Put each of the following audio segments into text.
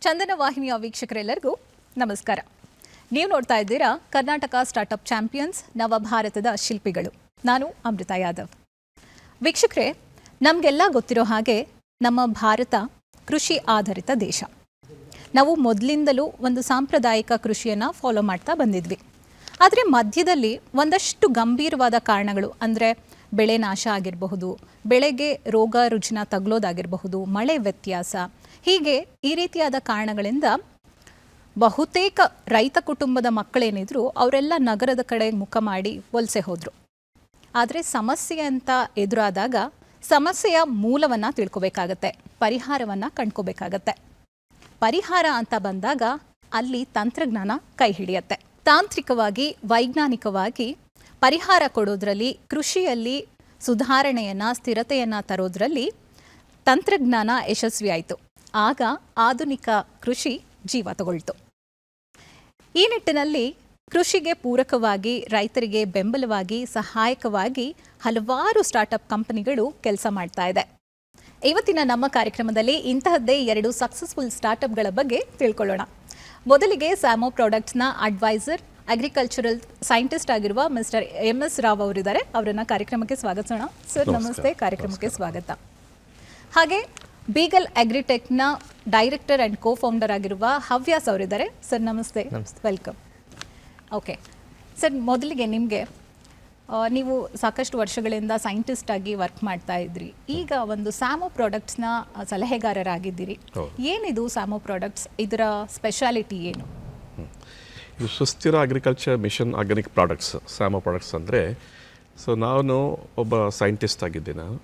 ಚಂದನ ವಾಹಿನಿಯ ವೀಕ್ಷಕರೆಲ್ಲರಿಗೂ ನಮಸ್ಕಾರ. ನೀವು ನೋಡ್ತಾ ಇದ್ದೀರಾ ಕರ್ನಾಟಕ ಸ್ಟಾರ್ಟ್ಅಪ್ ಚಾಂಪಿಯನ್ಸ್ ನವ ಭಾರತದ ಶಿಲ್ಪಿಗಳು. ನಾನು ಅಮೃತ ಯಾದವ್. ವೀಕ್ಷಕರೇ, ನಮಗೆಲ್ಲ ಗೊತ್ತಿರೋ ಹಾಗೆ ನಮ್ಮ ಭಾರತ ಕೃಷಿ ಆಧಾರಿತ ದೇಶ. ನಾವು ಮೊದಲಿಂದಲೂ ಒಂದು ಸಾಂಪ್ರದಾಯಿಕ ಕೃಷಿಯನ್ನು ಫಾಲೋ ಮಾಡ್ತಾ ಬಂದಿದ್ವಿ. ಆದರೆ ಮಧ್ಯದಲ್ಲಿ ಒಂದಷ್ಟು ಗಂಭೀರವಾದ ಕಾರಣಗಳು, ಅಂದರೆ ಬೆಳೆ ನಾಶ ಆಗಿರಬಹುದು, ಬೆಳೆಗೆ ರೋಗ ರುಜಿನ ತಗಲೋದಾಗಿರಬಹುದು, ಮಳೆ ವ್ಯತ್ಯಾಸ, ಹೀಗೆ ಈ ರೀತಿಯಾದ ಕಾರಣಗಳಿಂದ ಬಹುತೇಕ ರೈತ ಕುಟುಂಬದ ಮಕ್ಕಳೇನಿದ್ರು ಅವರೆಲ್ಲ ನಗರದ ಕಡೆ ಮುಖ ಮಾಡಿ ವಲಸೆ ಹೋದರು. ಆದರೆ ಸಮಸ್ಯೆ ಅಂತ ಎದುರಾದಾಗ ಸಮಸ್ಯೆಯ ಮೂಲವನ್ನು ತಿಳ್ಕೊಬೇಕಾಗತ್ತೆ, ಪರಿಹಾರವನ್ನು ಕಂಡ್ಕೋಬೇಕಾಗತ್ತೆ. ಪರಿಹಾರ ಅಂತ ಬಂದಾಗ ಅಲ್ಲಿ ತಂತ್ರಜ್ಞಾನ ಕೈ ಹಿಡಿಯತ್ತೆ. ತಾಂತ್ರಿಕವಾಗಿ ವೈಜ್ಞಾನಿಕವಾಗಿ ಪರಿಹಾರ ಕೊಡೋದ್ರಲ್ಲಿ, ಕೃಷಿಯಲ್ಲಿ ಸುಧಾರಣೆಯನ್ನು ಸ್ಥಿರತೆಯನ್ನು ತರೋದ್ರಲ್ಲಿ ತಂತ್ರಜ್ಞಾನ ಯಶಸ್ವಿ ಆಯಿತು. ಆಗ ಆಧುನಿಕ ಕೃಷಿ ಜೀವ ತಗೊಳ್ತು. ಈ ನಿಟ್ಟಿನಲ್ಲಿ ಕೃಷಿಗೆ ಪೂರಕವಾಗಿ, ರೈತರಿಗೆ ಬೆಂಬಲವಾಗಿ, ಸಹಾಯಕವಾಗಿ ಹಲವಾರು ಸ್ಟಾರ್ಟಪ್ ಕಂಪನಿಗಳು ಕೆಲಸ ಮಾಡ್ತಾ ಇದೆ. ಇವತ್ತಿನ ನಮ್ಮ ಕಾರ್ಯಕ್ರಮದಲ್ಲಿ ಇಂತಹದ್ದೇ 2 ಸಕ್ಸಸ್ಫುಲ್ ಸ್ಟಾರ್ಟಪ್ಗಳ ಬಗ್ಗೆ ತಿಳ್ಕೊಳ್ಳೋಣ. ಮೊದಲಿಗೆ ಸ್ಯಾಮೋ ಪ್ರಾಡಕ್ಟ್ಸ್ನ ಅಡ್ವೈಸರ್, ಅಗ್ರಿಕಲ್ಚರಲ್ ಸೈಂಟಿಸ್ಟ್ ಆಗಿರುವ ಮಿಸ್ಟರ್ MS ರಾವ್ ಅವರಿದ್ದಾರೆ. ಅವರನ್ನು ಕಾರ್ಯಕ್ರಮಕ್ಕೆ ಸ್ವಾಗತಿಸೋಣ. ಸರ್ ನಮಸ್ತೆ, ಕಾರ್ಯಕ್ರಮಕ್ಕೆ ಸ್ವಾಗತ. ಹಾಗೆ ಬೀಗಲ್ ಅಗ್ರಿಟೆಕ್ನ ಡೈರೆಕ್ಟರ್ ಆ್ಯಂಡ್ ಕೋ-ಫೌಂಡರ್ ಆಗಿರುವ ಹವ್ಯಾಸ್ ಅವರಿದ್ದಾರೆ. ಸರ್ ನಮಸ್ತೆ, ವೆಲ್ಕಮ್. ಓಕೆ ಸರ್, ಮೊದಲಿಗೆ ನಿಮಗೆ, ನೀವು ಸಾಕಷ್ಟು ವರ್ಷಗಳಿಂದ ಸೈಂಟಿಸ್ಟ್ ಆಗಿ ವರ್ಕ್ ಮಾಡ್ತಾ ಇದ್ರಿ. ಈಗ ಒಂದು ಸ್ಯಾಮೋ ಪ್ರಾಡಕ್ಟ್ಸ್ನ ಸಲಹೆಗಾರರಾಗಿದ್ದೀರಿ. ಏನಿದು ಸ್ಯಾಮೋ ಪ್ರಾಡಕ್ಟ್ಸ್? ಇದರ ಸ್ಪೆಷಾಲಿಟಿ ಏನು? ಇದು ಸುಸ್ಥಿರ ಅಗ್ರಿಕಲ್ಚರ್ ಮಿಷನ್ ಆರ್ಗ್ಯಾನಿಕ್ ಪ್ರಾಡಕ್ಟ್ಸ್, ಸ್ಯಾಮೋ ಪ್ರಾಡಕ್ಟ್ಸ್ ಅಂದರೆ. ಸೊ ನಾನು ಒಬ್ಬ ಸೈಂಟಿಸ್ಟ್ ಆಗಿದ್ದೆ. ನಾನು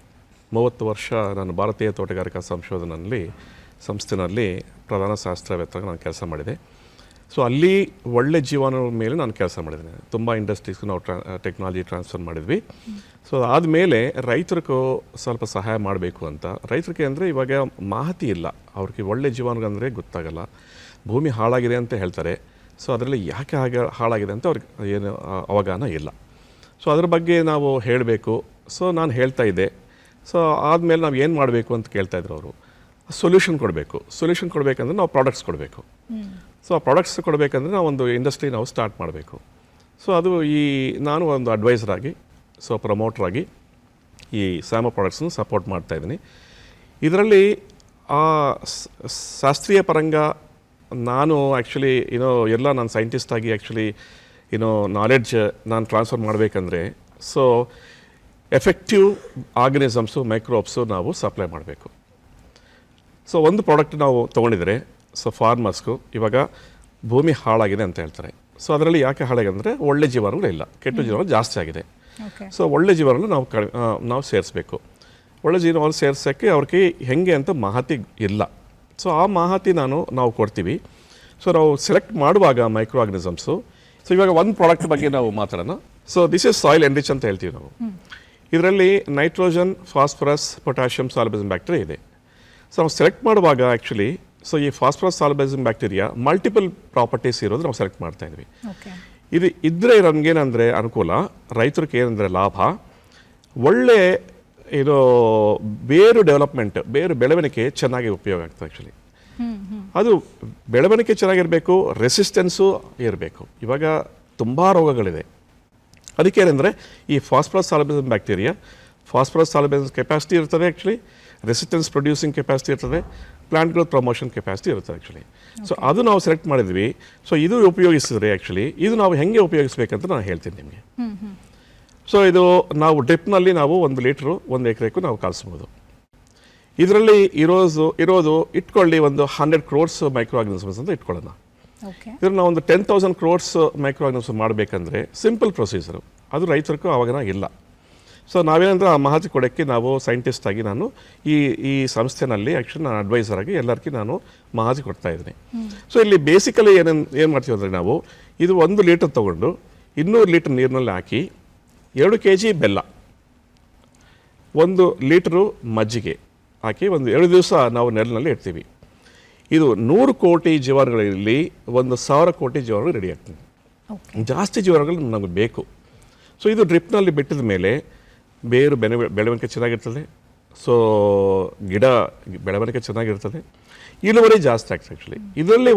30 ವರ್ಷ ನಾನು ಭಾರತೀಯ ತೋಟಗಾರಿಕಾ ಸಂಸ್ಥೆಯಲ್ಲಿ ಪ್ರಧಾನ ಶಾಸ್ತ್ರವೇತ್ತರಾಗಿ ನಾನು ಕೆಲಸ ಮಾಡಿದೆ. ಸೊ ಅಲ್ಲಿ ಒಳ್ಳೆ ಜೀವನ ಮೇಲೆ ನಾನು ಕೆಲಸ ಮಾಡಿದ್ದೇನೆ. ತುಂಬ ಇಂಡಸ್ಟ್ರೀಸ್ಗೂ ನಾವು ಟೆಕ್ನಾಲಜಿ ಟ್ರಾನ್ಸ್ಫರ್ ಮಾಡಿದ್ವಿ. ಸೊ ಆದಮೇಲೆ ರೈತರಿಗೂ ಸ್ವಲ್ಪ ಸಹಾಯ ಮಾಡಬೇಕು ಅಂತ. ರೈತರಿಗೆ ಅಂದರೆ ಇವಾಗ ಮಾಹಿತಿ ಇಲ್ಲ, ಅವ್ರಿಗೆ ಒಳ್ಳೆ ಜೀವನ ಅಂದರೆ ಗೊತ್ತಾಗಲ್ಲ. ಭೂಮಿ ಹಾಳಾಗಿದೆ ಅಂತ ಹೇಳ್ತಾರೆ. ಸೊ ಅದರಲ್ಲಿ ಯಾಕೆ ಹಾಳಾಗಿದೆ ಅಂತ ಅವ್ರಿಗೆ ಏನು ಅವಗಾಹನ ಇಲ್ಲ. ಸೊ ಅದ್ರ ಬಗ್ಗೆ ನಾವು ಹೇಳಬೇಕು. ಸೊ ನಾನು ಹೇಳ್ತಾ ಇದ್ದೆ. ಸೊ ಆದಮೇಲೆ ನಾವು ಏನು ಮಾಡಬೇಕು ಅಂತ ಕೇಳ್ತಾಯಿದ್ರು ಅವರು. ಸೊಲ್ಯೂಷನ್ ಕೊಡಬೇಕಂದ್ರೆ ನಾವು ಪ್ರಾಡಕ್ಟ್ಸ್ ಕೊಡಬೇಕು. ಸೊ ಆ ಪ್ರಾಡಕ್ಟ್ಸ್ ಕೊಡಬೇಕಂದ್ರೆ ನಾವು ಒಂದು ಇಂಡಸ್ಟ್ರಿ ನಾವು ಸ್ಟಾರ್ಟ್ ಮಾಡಬೇಕು. ಸೊ ಅದು ನಾನು ಒಂದು ಅಡ್ವೈಸರ್ ಆಗಿ, ಸೊ ಪ್ರಮೋಟರ್ ಆಗಿ ಈ ಸ್ಯಾಮೋ ಪ್ರಾಡಕ್ಟ್ಸ್ನ ಸಪೋರ್ಟ್ ಮಾಡ್ತಾಯಿದ್ದೀನಿ. ಇದರಲ್ಲಿ ಶಾಸ್ತ್ರೀಯ ಪರಂಗ ನಾನು ಆ್ಯಕ್ಚುಲಿ ಎಲ್ಲ ನಾನು ಸೈಂಟಿಸ್ಟ್ ಆಗಿ ಆ್ಯಕ್ಚುಲಿ ನಾಲೆಡ್ಜ್ ನಾನು ಟ್ರಾನ್ಸ್ಫರ್ ಮಾಡಬೇಕಂದ್ರೆ, ಸೊ ಎಫೆಕ್ಟಿವ್ ಆರ್ಗನಿಸಮ್ಸು, ಮೈಕ್ರೋಬ್ಸು ನಾವು ಸಪ್ಲೈ ಮಾಡಬೇಕು. ಸೊ ಒಂದು ಪ್ರಾಡಕ್ಟ್ ನಾವು ತೊಗೊಂಡಿದ್ರೆ, ಸೊ ಫಾರ್ಮರ್ಸ್ಗೂ ಇವಾಗ ಭೂಮಿ ಹಾಳಾಗಿದೆ ಅಂತ ಹೇಳ್ತಾರೆ. ಸೊ ಅದರಲ್ಲಿ ಯಾಕೆ ಹಾಳಾಗಿದೆ ಅಂದರೆ ಒಳ್ಳೆ ಜೀವಾಣುಗಳು ಇಲ್ಲ, ಕೆಟ್ಟ ಜೀವಾಣುಗಳು ಜಾಸ್ತಿ ಆಗಿದೆ. ಸೊ ಒಳ್ಳೆ ಜೀವಾಣುಗಳು ನಾವು ಸೇರಿಸ್ಬೇಕು. ಒಳ್ಳೆ ಜೀವಾಣು ಸೇರ್ಸೋಕ್ಕೆ ಅವ್ರಿಗೆ ಹೆಂಗೆ ಅಂತ ಮಾಹಿತಿ ಇಲ್ಲ. ಸೊ ಆ ಮಾಹಿತಿ ನಾವು ಕೊಡ್ತೀವಿ. ಸೊ ನಾವು ಸೆಲೆಕ್ಟ್ ಮಾಡುವಾಗ ಮೈಕ್ರೋ ಆರ್ಗನಿಸಮ್ಸು. ಸೊ ಇವಾಗ ಒಂದು ಪ್ರಾಡಕ್ಟ್ ಬಗ್ಗೆ ನಾವು ಮಾತಾಡೋಣ. So this is soil enrich ಅಂತ ಹೇಳ್ತೀವಿ ನಾವು. ಇದರಲ್ಲಿ ನೈಟ್ರೋಜನ್, ಫಾಸ್ಫರಸ್, ಪೊಟ್ಯಾಷಿಯಮ್ ಸಾಲ್ಬೈಸಿಂಗ್ ಬ್ಯಾಕ್ಟೀರಿಯಾ ಇದೆ. ಸೊ ನಾವು ಸೆಲೆಕ್ಟ್ ಮಾಡುವಾಗ ಆ್ಯಕ್ಚುಲಿ, ಸೊ ಈ ಫಾಸ್ಫರಸ್ ಸಾಲ್ಬೈಸಿಂಗ್ ಬ್ಯಾಕ್ಟೀರಿಯಾ ಮಲ್ಟಿಪಲ್ ಪ್ರಾಪರ್ಟೀಸ್ ಇರೋದು ನಾವು ಸೆಲೆಕ್ಟ್ ಮಾಡ್ತಾ ಇದ್ವಿ. ಇದು ಇದ್ದರೆ ನಮಗೇನಂದರೆ ಅನುಕೂಲ, ರೈತರಿಗೆ ಏನಂದರೆ ಲಾಭ, ಒಳ್ಳೆ ಬೇರು ಡೆವಲಪ್ಮೆಂಟ್, ಬೇರು ಬೆಳವಣಿಗೆ ಚೆನ್ನಾಗಿ ಉಪಯೋಗ ಆಗ್ತದೆ. ಆ್ಯಕ್ಚುಲಿ ಅದು ಬೆಳವಣಿಗೆ ಚೆನ್ನಾಗಿರಬೇಕು, ರೆಸಿಸ್ಟೆನ್ಸು ಇರಬೇಕು. ಇವಾಗ ತುಂಬ ರೋಗಗಳಿದೆ. ಅದಕ್ಕೇನೆಂದರೆ ಈ ಫಾಸ್ಫರಸ್ ಸಾಲ್ಬೈಸಿಂಗ್ ಬ್ಯಾಕ್ಟೀರಿಯಾ, ಫಾಸ್ಫರಸ್ ಸಾಲ್ಬೈಸಿಂಗ್ ಕೆಪಾಸಿಟಿ ಇರ್ತದೆ, ಆ್ಯಕ್ಚುಲಿ ರೆಸಿಸ್ಟೆನ್ಸ್ ಪ್ರೊಡ್ಯೂಸಿಂಗ್ ಕೆಪಾಸಿಟಿ ಇರ್ತದೆ, ಪ್ಲಾಂಟ್ ಗ್ರೋತ್ ಪ್ರಮೋಷನ್ ಕೆಪಾಸಿಟಿ ಇರ್ತದೆ ಆ್ಯಕ್ಚುಲಿ. ಸೊ ಅದು ನಾವು ಸೆಲೆಕ್ಟ್ ಮಾಡಿದ್ವಿ. ಸೊ ಇದು ಉಪಯೋಗಿಸಿದ್ರೆ ಆ್ಯಕ್ಚುಲಿ ಇದು ನಾವು ಹೆಂಗೆ ಉಪಯೋಗಿಸ್ಬೇಕಂತ ನಾನು ಹೇಳ್ತೀನಿ ನಿಮಗೆ. ಸೊ ಇದು ನಾವು ಡ್ರಿಪ್ನಲ್ಲಿ ನಾವು 1 ಲೀಟ್ರು 1 ಎಕರೆಗೂ ನಾವು ಕಳಿಸ್ಬೋದು. ಇದರಲ್ಲಿ ಇರೋದು ಇಟ್ಕೊಳ್ಳಿ ಒಂದು 100 crores ಮೈಕ್ರೋ ಆರ್ಗನಿಸಮ್ಸ್ ಅಂತ ಇಟ್ಕೊಳ್ಳೋಣ. ಇದ್ರ ನಾವು ಒಂದು 10,000 crores ಮೈಕ್ರೋ ಆರ್ಗನಿಸಮ್ಸ್ ಮಾಡಬೇಕಂದ್ರೆ ಸಿಂಪಲ್ ಪ್ರೊಸೀಜರು, ಅದು ರೈತರಿಗೂ ಆವಾಗ ಇಲ್ಲ. ಸೊ ನಾವೇನಂದ್ರೆ ಆ ಮಾಹಿತಿ ಕೊಡೋಕ್ಕೆ ನಾವು ಸೈಂಟಿಸ್ಟ್ ಆಗಿ ನಾನು ಈ ಸಂಸ್ಥೆನಲ್ಲಿ ಆ್ಯಕ್ಚುಲಿ ನಾನು ಅಡ್ವೈಸರ್ ಆಗಿ ಎಲ್ಲರಿಗೂ ನಾನು ಮಾಹಿತಿ ಕೊಡ್ತಾ ಇದ್ದೀನಿ. ಸೊ ಇಲ್ಲಿ ಬೇಸಿಕಲಿ ಏನು ಮಾಡ್ತೀವಿ ಅಂದರೆ, ನಾವು ಇದು 1 ಲೀಟರ್ ತೊಗೊಂಡು 200 ಲೀಟರ್ ನೀರಿನಲ್ಲಿ ಹಾಕಿ 2 kg ಬೆಲ್ಲ, 1 ಲೀಟ್ರು ಮಜ್ಜಿಗೆ ಹಾಕಿ ಒಂದು 2 ದಿವಸ ನಾವು ನೆರಳಿನಲ್ಲಿ ಇಡ್ತೀವಿ. ಇದು 100 ಕೋಟಿ ಜೀವಾಣುಗಳಲ್ಲಿ 1,000 ಕೋಟಿ ಜೀವಾಣುಗಳು ರೆಡಿ ಆಗ್ತದೆ. ಜಾಸ್ತಿ ಜೀವಾಣುಗಳು ನಮಗೆ ಬೇಕು. ಸೊ ಇದು ಡ್ರಿಪ್ನಲ್ಲಿ ಬಿಟ್ಟಿದ ಮೇಲೆ ಬೇರು ಬೆಳವಣಿಗೆ ಚೆನ್ನಾಗಿರ್ತದೆ, ಸೊ ಗಿಡ ಬೆಳವಣಿಗೆ ಚೆನ್ನಾಗಿರ್ತದೆ, ಇಳುವರಿ ಜಾಸ್ತಿ ಆಗ್ತದೆ ಆ್ಯಕ್ಚುಲಿ. ಇದರಲ್ಲಿ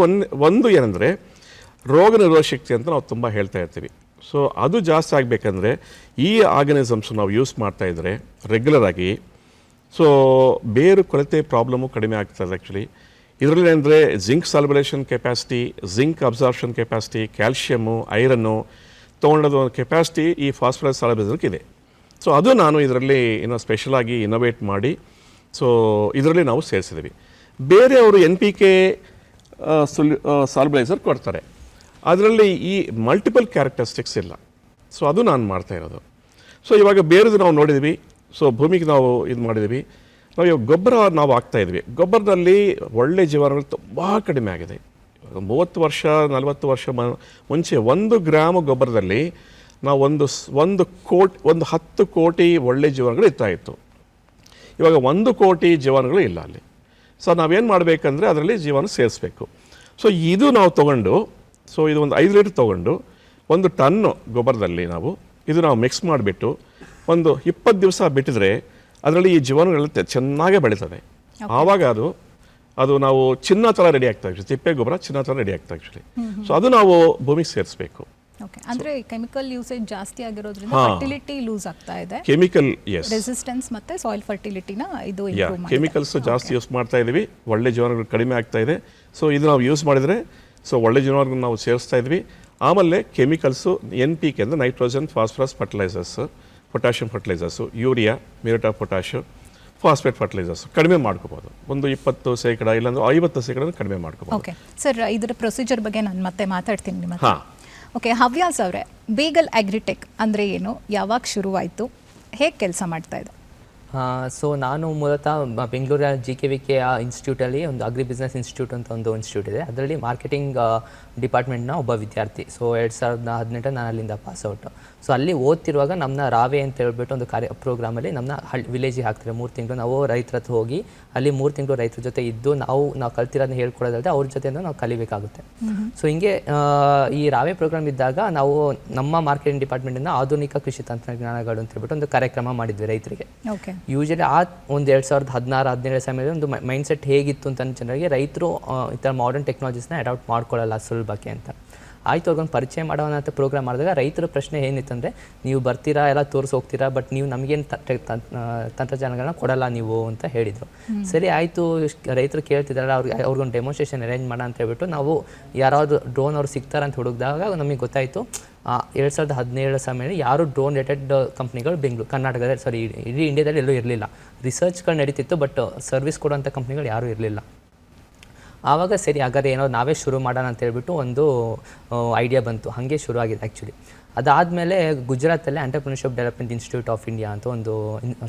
ಒಂದು ಏನಂದರೆ ರೋಗ ನಿರೋಧಕ ಶಕ್ತಿ ಅಂತ ನಾವು ತುಂಬ ಹೇಳ್ತಾ ಇರ್ತೀವಿ. ಸೊ ಅದು ಜಾಸ್ತಿ ಆಗಬೇಕಂದ್ರೆ ಈ ಆರ್ಗನಿಸಮ್ಸ್ ನಾವು ಯೂಸ್ ಮಾಡ್ತಾ ಇದ್ದರೆ ರೆಗ್ಯುಲರಾಗಿ, ಸೊ ಬೇರು ಕೊಳೆತೆ ಪ್ರಾಬ್ಲಮ್ಮು ಕಡಿಮೆ ಆಗ್ತದೆ ಆ್ಯಕ್ಚುಲಿ. ಇದರಲ್ಲಿ ಏನಂದರೆ zinc solubilization capacity, zinc absorption capacity, calcium, iron ತೊಗೊಂಡೋದು ಒಂದು ಕೆಪಾಸಿಟಿ ಈ ಫಾಸ್ಫರಸ್ ಸಾಲ್ಯುಲೇಷನ್ಗೆ ಇದೆ. ಸೊ ಅದು ನಾನು ಇದರಲ್ಲಿ ಇನ್ನೂ ಸ್ಪೆಷಲಾಗಿ ಇನೋವೇಟ್ ಮಾಡಿ ಸೊ ಇದರಲ್ಲಿ ನಾವು ಸೇರಿಸಿದ್ವಿ. ಬೇರೆಯವರು NPK ಸಾಲ್ಯುಲೈಸರ್ ಕೊಡ್ತಾರೆ, ಅದರಲ್ಲಿ ಈ ಮಲ್ಟಿಪಲ್ ಕ್ಯಾರೆಕ್ಟರಿಸ್ಟಿಕ್ಸ್ ಇಲ್ಲ. ಸೊ ಅದು ನಾನು ಮಾಡ್ತಾ ಇರೋದು. ಸೊ ಇವಾಗ ಬೇರೆದು ನಾವು ನೋಡಿದ್ವಿ, ಸೊ ಭೂಮಿಗೆ ನಾವು ಇದು ಮಾಡಿದ್ವಿ. ನಾವು ಇವಾಗ ಗೊಬ್ಬರ ನಾವು ಹಾಕ್ತಾಯಿದ್ವಿ, ಗೊಬ್ಬರದಲ್ಲಿ ಒಳ್ಳೆ ಜೀವಾಣುಗಳು ತುಂಬ ಕಡಿಮೆ ಆಗಿದೆ. 30 ವರ್ಷ 40 ವರ್ಷ ಮುಂಚೆ 1 ಗ್ರಾಮ್ ಗೊಬ್ಬರದಲ್ಲಿ ನಾವು ಒಂದು 10 ಕೋಟಿ ಒಳ್ಳೆ ಜೀವಾಣುಗಳು ಇರ್ತಾಯಿತ್ತು. ಇವಾಗ 1 ಕೋಟಿ ಜೀವಾಣುಗಳು ಇಲ್ಲ ಅಲ್ಲಿ. ಸೊ ನಾವೇನು ಮಾಡಬೇಕಂದ್ರೆ ಅದರಲ್ಲಿ ಜೀವಾಣು ಸೇರಿಸ್ಬೇಕು. ಸೊ ಇದು ನಾವು ತೊಗೊಂಡು, ಸೊ ಇದು ಒಂದು 5 ಲೀಟ್ರ್ ತೊಗೊಂಡು 1 ಟನ್ನು ಗೊಬ್ಬರದಲ್ಲಿ ನಾವು ಮಿಕ್ಸ್ ಮಾಡಿಬಿಟ್ಟು ಒಂದು 20 ದಿವಸ ಬಿಟ್ಟಿದ್ರೆ ಅದರಲ್ಲಿ ಈ ಜೀವಾಣುಗಳು ಚೆನ್ನಾಗೇ ಬೆಳೀತದೆ. ಆವಾಗ ಅದು ನಾವು ಚಿನ್ನ ಥರ ರೆಡಿ ಆಗ್ತಾ ಆ್ಯಕ್ಚುಲಿ, ತಿಪ್ಪೆ ಗೊಬ್ಬರ ಚಿನ್ನ ಥರ ರೆಡಿ ಆಗ್ತಾ ಆ್ಯಕ್ಚುಲಿ. ಸೊ ಅದು ನಾವು ಭೂಮಿಗೆ ಸೇರಿಸ್ಬೇಕು. ಓಕೆ, ಅಂದ್ರೆ ಕೆಮಿಕಲ್ ಯೂಸೇಜ್ ಜಾಸ್ತಿ ಆಗಿರೋದ್ರಿಂದ ಫರ್ಟಿಲಿಟಿ ಲೂಸ್ ಆಗ್ತಾ ಇದೆ. ಕೆಮಿಕಲ್ ರೆಸಿಸ್ಟೆನ್ಸ್ ಮತ್ತೆ ಸಾಯಿಲ್ ಫರ್ಟಿಲಿಟಿನ ಇದು ಕೆಮಿಕಲ್ಸ್ ಜಾಸ್ತಿ ಯೂಸ್ ಮಾಡ್ತಾ ಇದೀವಿ, ಒಳ್ಳೆ ಜೀವಾಣುಗಳು ಕಡಿಮೆ ಆಗ್ತಾ ಇದೆ. ಸೊ ಇದು ನಾವು ಯೂಸ್ ಮಾಡಿದರೆ ಸೊ ಒಳ್ಳೆ ಜೀವಾಣುಗಳನ್ನ ನಾವು ಸೇರಿಸ್ತಾ ಇದ್ವಿ. ಆಮೇಲೆ ಕೆಮಿಕಲ್ಸು NPK ಅಂದರೆ nitrogen phosphorus fertilizers, potassium fertilizers, urea, muriate of potash, phosphate fertilizers ಕಡಿಮೆ ಮಾಡ್ಕೋಬೋದು. ಒಂದು 20% ಇಲ್ಲಾಂದ್ರೆ 50% ಕಡಿಮೆ ಮಾಡ್ಕೋಬೋದು. ಓಕೆ ಸರ್, ಇದರ ಪ್ರೊಸೀಜರ್ ಬಗ್ಗೆ ನಾನು ಮತ್ತೆ ಮಾತಾಡ್ತೀನಿ ನಿಮ್ಮ ಹತ್ರ. ಓಕೆ, ಹವ್ಯಾಸ್ ಅವರೇ, ಬೇಗಲ್ ಅಗ್ರಿಟೆಕ್ ಅಂದರೆ ಏನು, ಯಾವಾಗ ಶುರುವಾಯಿತು, ಹೇಗೆ ಕೆಲಸ ಮಾಡ್ತಾ ಇದೆ? ಸೊ ನಾನು ಮೂಲತಃ ಬೆಂಗಳೂರಿನ GKVK ಇನ್ಸ್ಟಿಟ್ಯೂಟಲ್ಲಿ ಒಂದು ಅಗ್ರಿ ಬಿಸ್ನೆಸ್ ಇನ್ಸ್ಟಿಟ್ಯೂಟ್ ಅಂತ ಒಂದು ಇನ್ಸ್ಟಿಟ್ಯೂಟ್ ಇದೆ, ಅದರಲ್ಲಿ ಮಾರ್ಕೆಟಿಂಗ್ ಡಿಪಾರ್ಟ್ಮೆಂಟ್ನ ಒಬ್ಬ ವಿದ್ಯಾರ್ಥಿ. ಸೊ 2018 ನಾನು ಅಲ್ಲಿಂದ ಪಾಸ್ಔಟು. ಸೊ ಅಲ್ಲಿ ಓದ್ತಿರುವಾಗ ನಮ್ಮನ್ನ ರಾವೆ ಅಂತ ಹೇಳ್ಬಿಟ್ಟು ಒಂದು ಪ್ರೋಗ್ರಾಮಲ್ಲಿ ನಮ್ಮನ್ನ ವಿಲೇಜಿಗೆ ಹಾಕ್ತಾರೆ 3 ತಿಂಗಳು. ನಾವು ರೈತರ ಹತ್ರ ಹೋಗಿ ಅಲ್ಲಿ 3 ತಿಂಗಳು ರೈತರ ಜೊತೆ ಇದ್ದು ನಾವು ಕಲ್ತಿರೋದನ್ನ ಹೇಳ್ಕೊಡೋದಲ್ಲದೆ ಅವ್ರ ಜೊತೆಯಿಂದ ನಾವು ಕಲಿಬೇಕಾಗುತ್ತೆ. ಸೊ ಹಿಂಗೆ ಈ ರಾವೆ ಪ್ರೋಗ್ರಾಮ್ ಇದ್ದಾಗ ನಾವು ನಮ್ಮ ಮಾರ್ಕೆಟಿಂಗ್ ಡಿಪಾರ್ಟ್ಮೆಂಟಿಂದ ಆಧುನಿಕ ಕೃಷಿ ತಂತ್ರಜ್ಞಾನಗಳು ಅಂತ ಹೇಳ್ಬಿಟ್ಟು ಒಂದು ಕಾರ್ಯಕ್ರಮ ಮಾಡಿದ್ವಿ ರೈತರಿಗೆ. ಯೂಶಲಿ ಒಂದು 2016-17 ಸಮಯದಲ್ಲಿ ಒಂದು ಮೈಂಡ್ ಸೆಟ್ ಹೇಗಿತ್ತು ಅಂತ ಜನರಿಗೆ, ರೈತರು ಈ ಥರ ಮಾಡರ್ನ್ ಟೆಕ್ನಾಲಜೀಸ್ನ ಅಡಾಪ್ಟ್ ಮಾಡ್ಕೊಳ್ಳಲ್ಲ ಸುಲಭಕ್ಕೆ ಅಂತ. ಆಯಿತು, ಅವ್ರಿಗೊಂದು ಪರಿಚಯ ಮಾಡೋಣ ಅಂತ ಪ್ರೋಗ್ರಾಮ್ ಮಾಡಿದಾಗ ರೈತರ ಪ್ರಶ್ನೆ ಏನಿತ್ತಂದರೆ, ನೀವು ಬರ್ತೀರಾ ಎಲ್ಲ ತೋರಿಸಿ ಹೋಗ್ತೀರಾ, ಬಟ್ ನೀವು ನಮಗೇನು ತಂತ್ರಜ್ಞಾನಗಳನ್ನ ಕೊಡಲ್ಲ ನೀವು ಅಂತ ಹೇಳಿದರು. ಸರಿ ಆಯಿತು, ರೈತರು ಕೇಳ್ತಿದ್ದಾರಲ್ಲ, ಅವ್ರಿಗೊಂದು ಡೆಮೋನ್ಸ್ಟ್ರೇಷನ್ ಅರೇಂಜ್ ಮಾಡೋಣ ಅಂತ ಹೇಳ್ಬಿಟ್ಟು ನಾವು ಯಾರಾದರೂ ಡ್ರೋನ್ ಅವ್ರು ಸಿಗ್ತಾರೆ ಅಂತ ಹುಡುಕಿದಾಗ ನಮಗೆ ಗೊತ್ತಾಯಿತು 2017 ಸಮಯದಲ್ಲಿ ಯಾರು ಡ್ರೋನ್ ರಿಲೇಟೆಡ್ ಕಂಪ್ನಿಗಳು ಕರ್ನಾಟಕದಲ್ಲಿ ಇಡೀ ಇಂಡಿಯಾದಲ್ಲಿ ಎಲ್ಲೂ ಇರಲಿಲ್ಲ. ರಿಸರ್ಚ್ಗಳು ನಡೀತಿತ್ತು, ಬಟ್ ಸರ್ವಿಸ್ ಕೊಡುವಂಥ ಕಂಪ್ನಿಗಳು ಯಾರೂ ಇರಲಿಲ್ಲ. ಆವಾಗ ಸರಿ, ಹಾಗಾದ್ರೆ ಏನೋ ನಾವೇ ಶುರು ಮಾಡೋಣ ಅಂತ ಹೇಳ್ಬಿಟ್ಟು ಒಂದು ಐಡಿಯಾ ಬಂತು. ಹಾಗೆ ಶುರುವಾಗಿದೆ ಆ್ಯಕ್ಚುಲಿ. ಅದಾದಮೇಲೆ ಗುಜರಾತಲ್ಲಿ entrepreneurship development institute of India ಅಂತ ಒಂದು